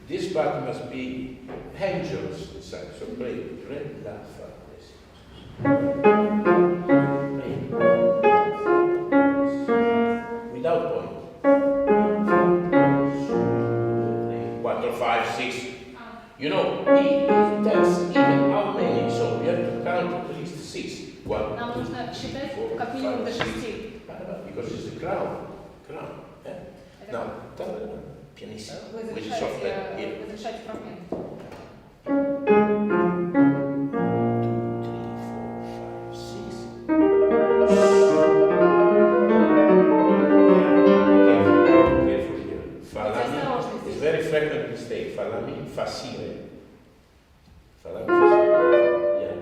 This part must be angels inside, so play re, la, fa. Without point. 4, 5, 6. You know, he tells even how many, so you have to count at least 6. 1, Нам 2, нужно 3, считать 4, как минимум 5, до 6. 6. Because it's the crown. Yeah? Now, pianissimo. Вы With the soft pen. Here. завершаете фрагмент. 2, 3, 4, 5, 6. It's very frequent mistake. Falami, facile. Falami, facile. Yeah,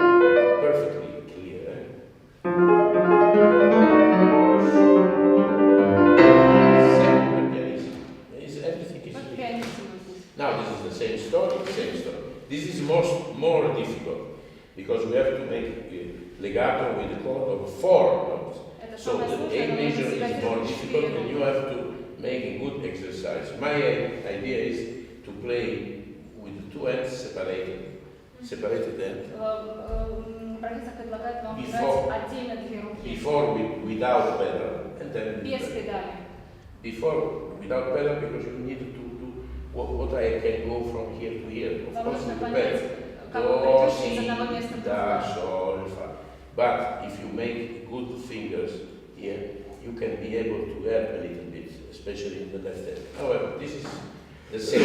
perfectly clear. Sempre pianissimo. Everything is clear. Now this is the same story, This is more difficult because we have to make legato with a chord of 4 notes. So the A major is more difficult and you have to make a good exercise. My idea is to play with the 2 hands separated hand. Профессор предлагает вам играть отдельно 2 руки. Before without pedal and then Без педали. Before without pedal because you need to do what I can go from here to here. Of course with the pedal. Do, si, da, sol, fa. But if you make good fingers here, you can be able to help a little bit, especially in the left hand. However, this is the same,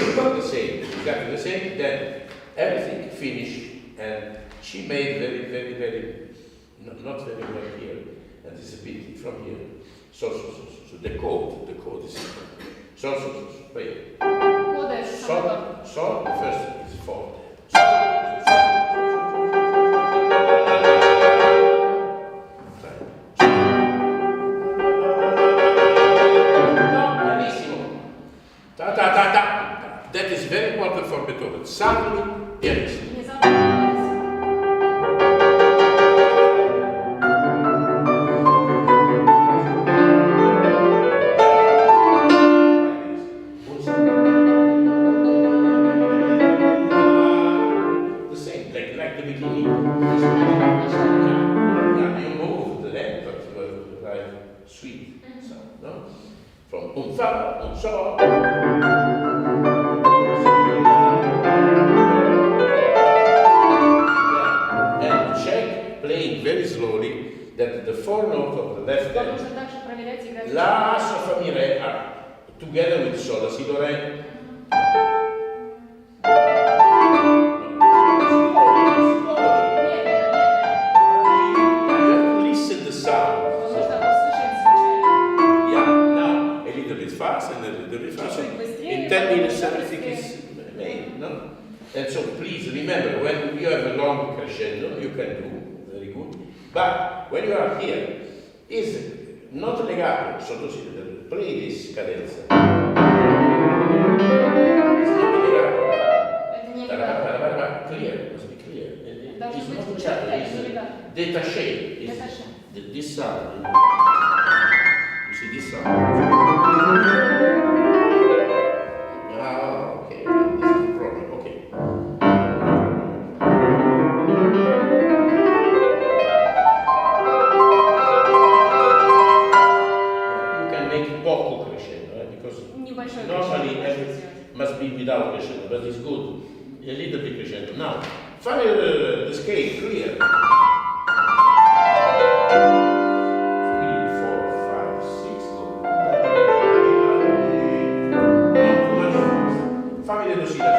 exactly the same. Then everything finished, and she made very, not very well here, and it's a bit from here. So the chord is so, wait. So, the first is 4. That is very important for Beethoven. Suddenly, pianissimo. The same, like the beginning. You move the hand, but like sweet sound, no? From fa, so. Very slowly that the 4 notes of the left hand, la, sol, fa, mi, re, are together with sol, si, do, re. Listen the sound. Yeah, now a little bit fast and a little bit fast. In 10 minutes everything is made, no? And so please remember, when you have a long crescendo, you can do. But when you are here, is not legato, so to say, play this cadenza. It's not должны быть not chapter, it's делегаты. détaché. Détaché. This sound. You see this sound? Ah, okay. This is the problem. Okay. You can make poco crescendo, because Небольшой normally crescendo. every must be without crescendo, but it's good. A little bit crescendo. Now, find the scale clear. 3, 4, 5, 6, go. Not too much fast. Fammi le così da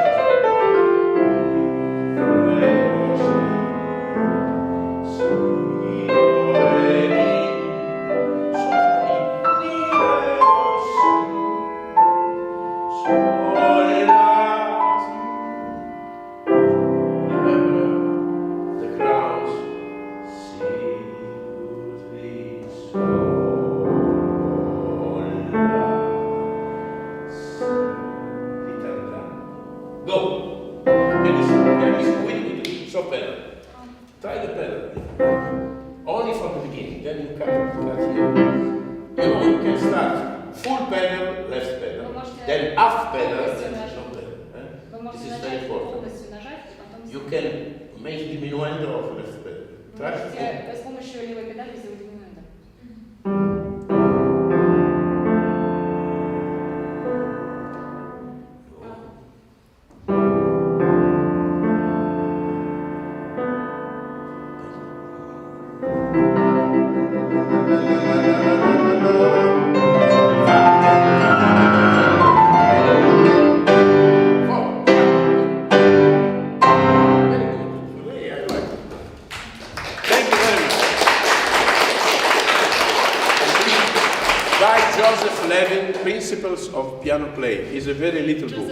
Principles of Piano Playing is a very little book.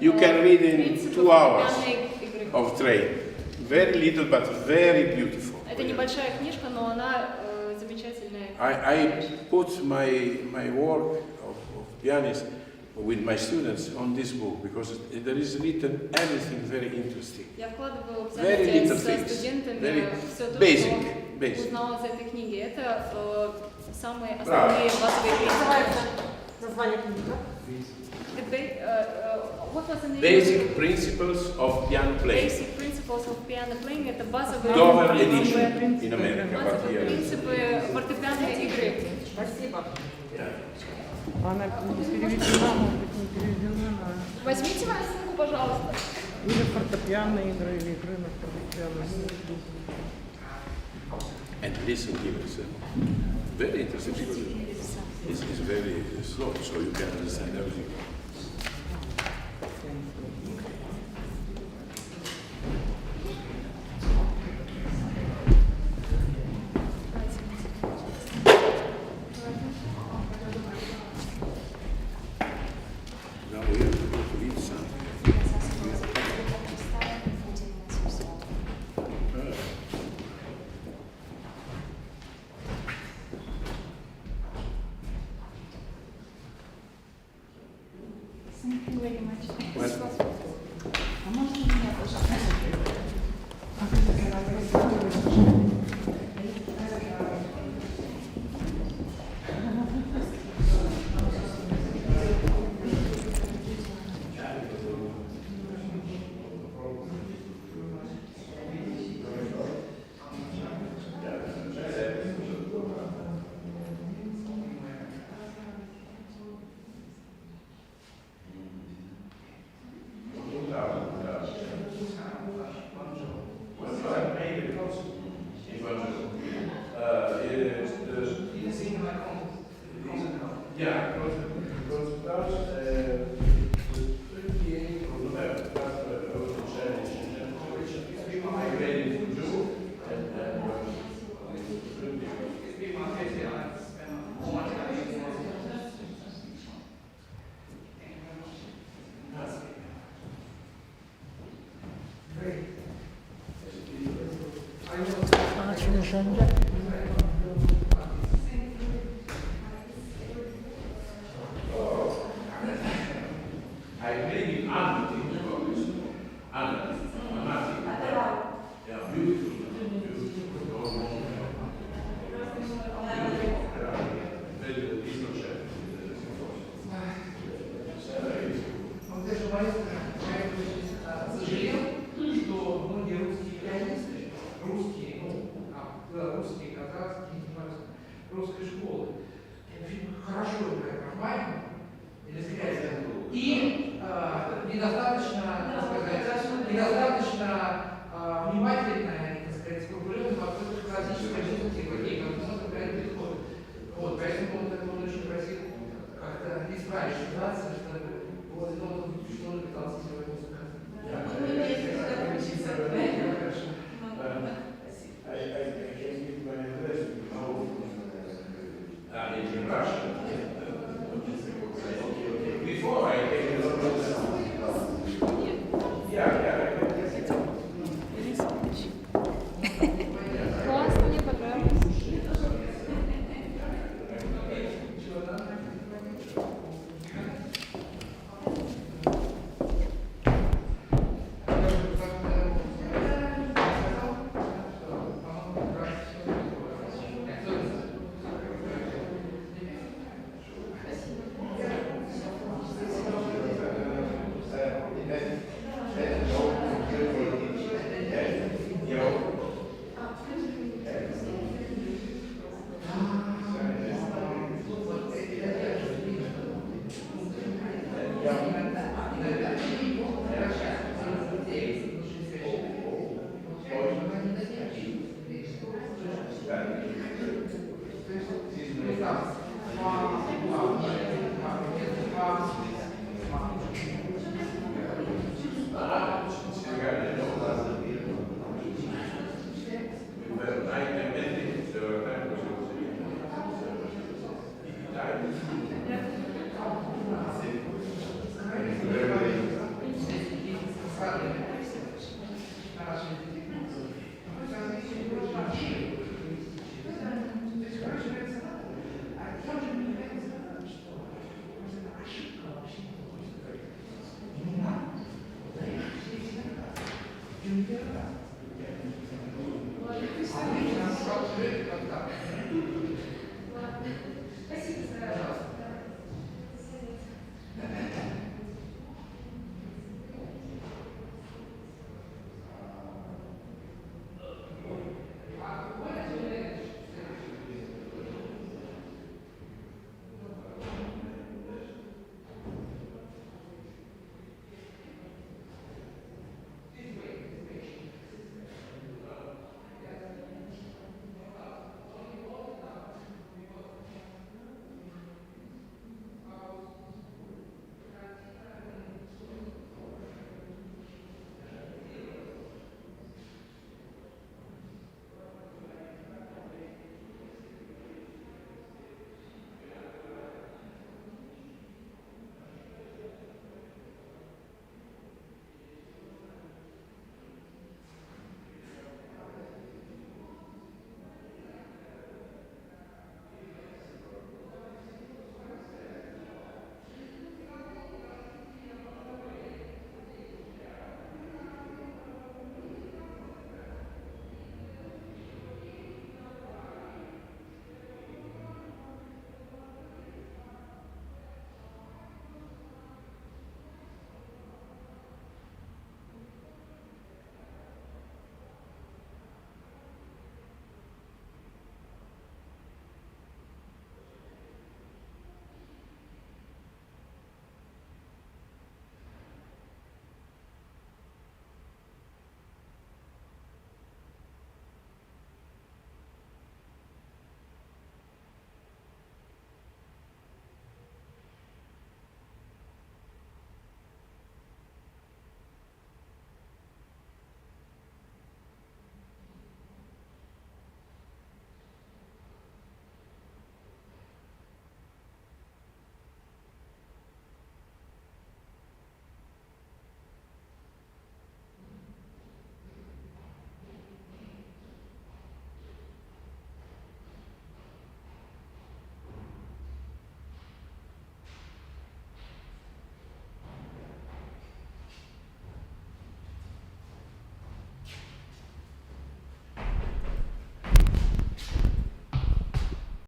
You can read in 2 hours of train. Very little, but very beautiful. Это небольшая книжка, но она замечательная. I put my work of pianist with my students on this book because there is written everything very interesting. Я вкладываю в Very занятия little со things. студентами Very все то, basic. что узнала из этой книги. Это самые основные базовые принципы. Название книги, да? What was the name? Basic Principles of Piano Playing. Basic Principles of Piano Playing. Это базовые Dover принципы, edition in America, but базовые here. принципы фортепианной игры. Спасибо. Она переведена, может быть, не переведена на... Возьмите мою сумку, пожалуйста. Или фортепианные игры, или игры на фортепиано. And listen here, it's very interesting because this is very slow, so you can understand everything. Now we have to go to eat something. Thank you very much. Schön.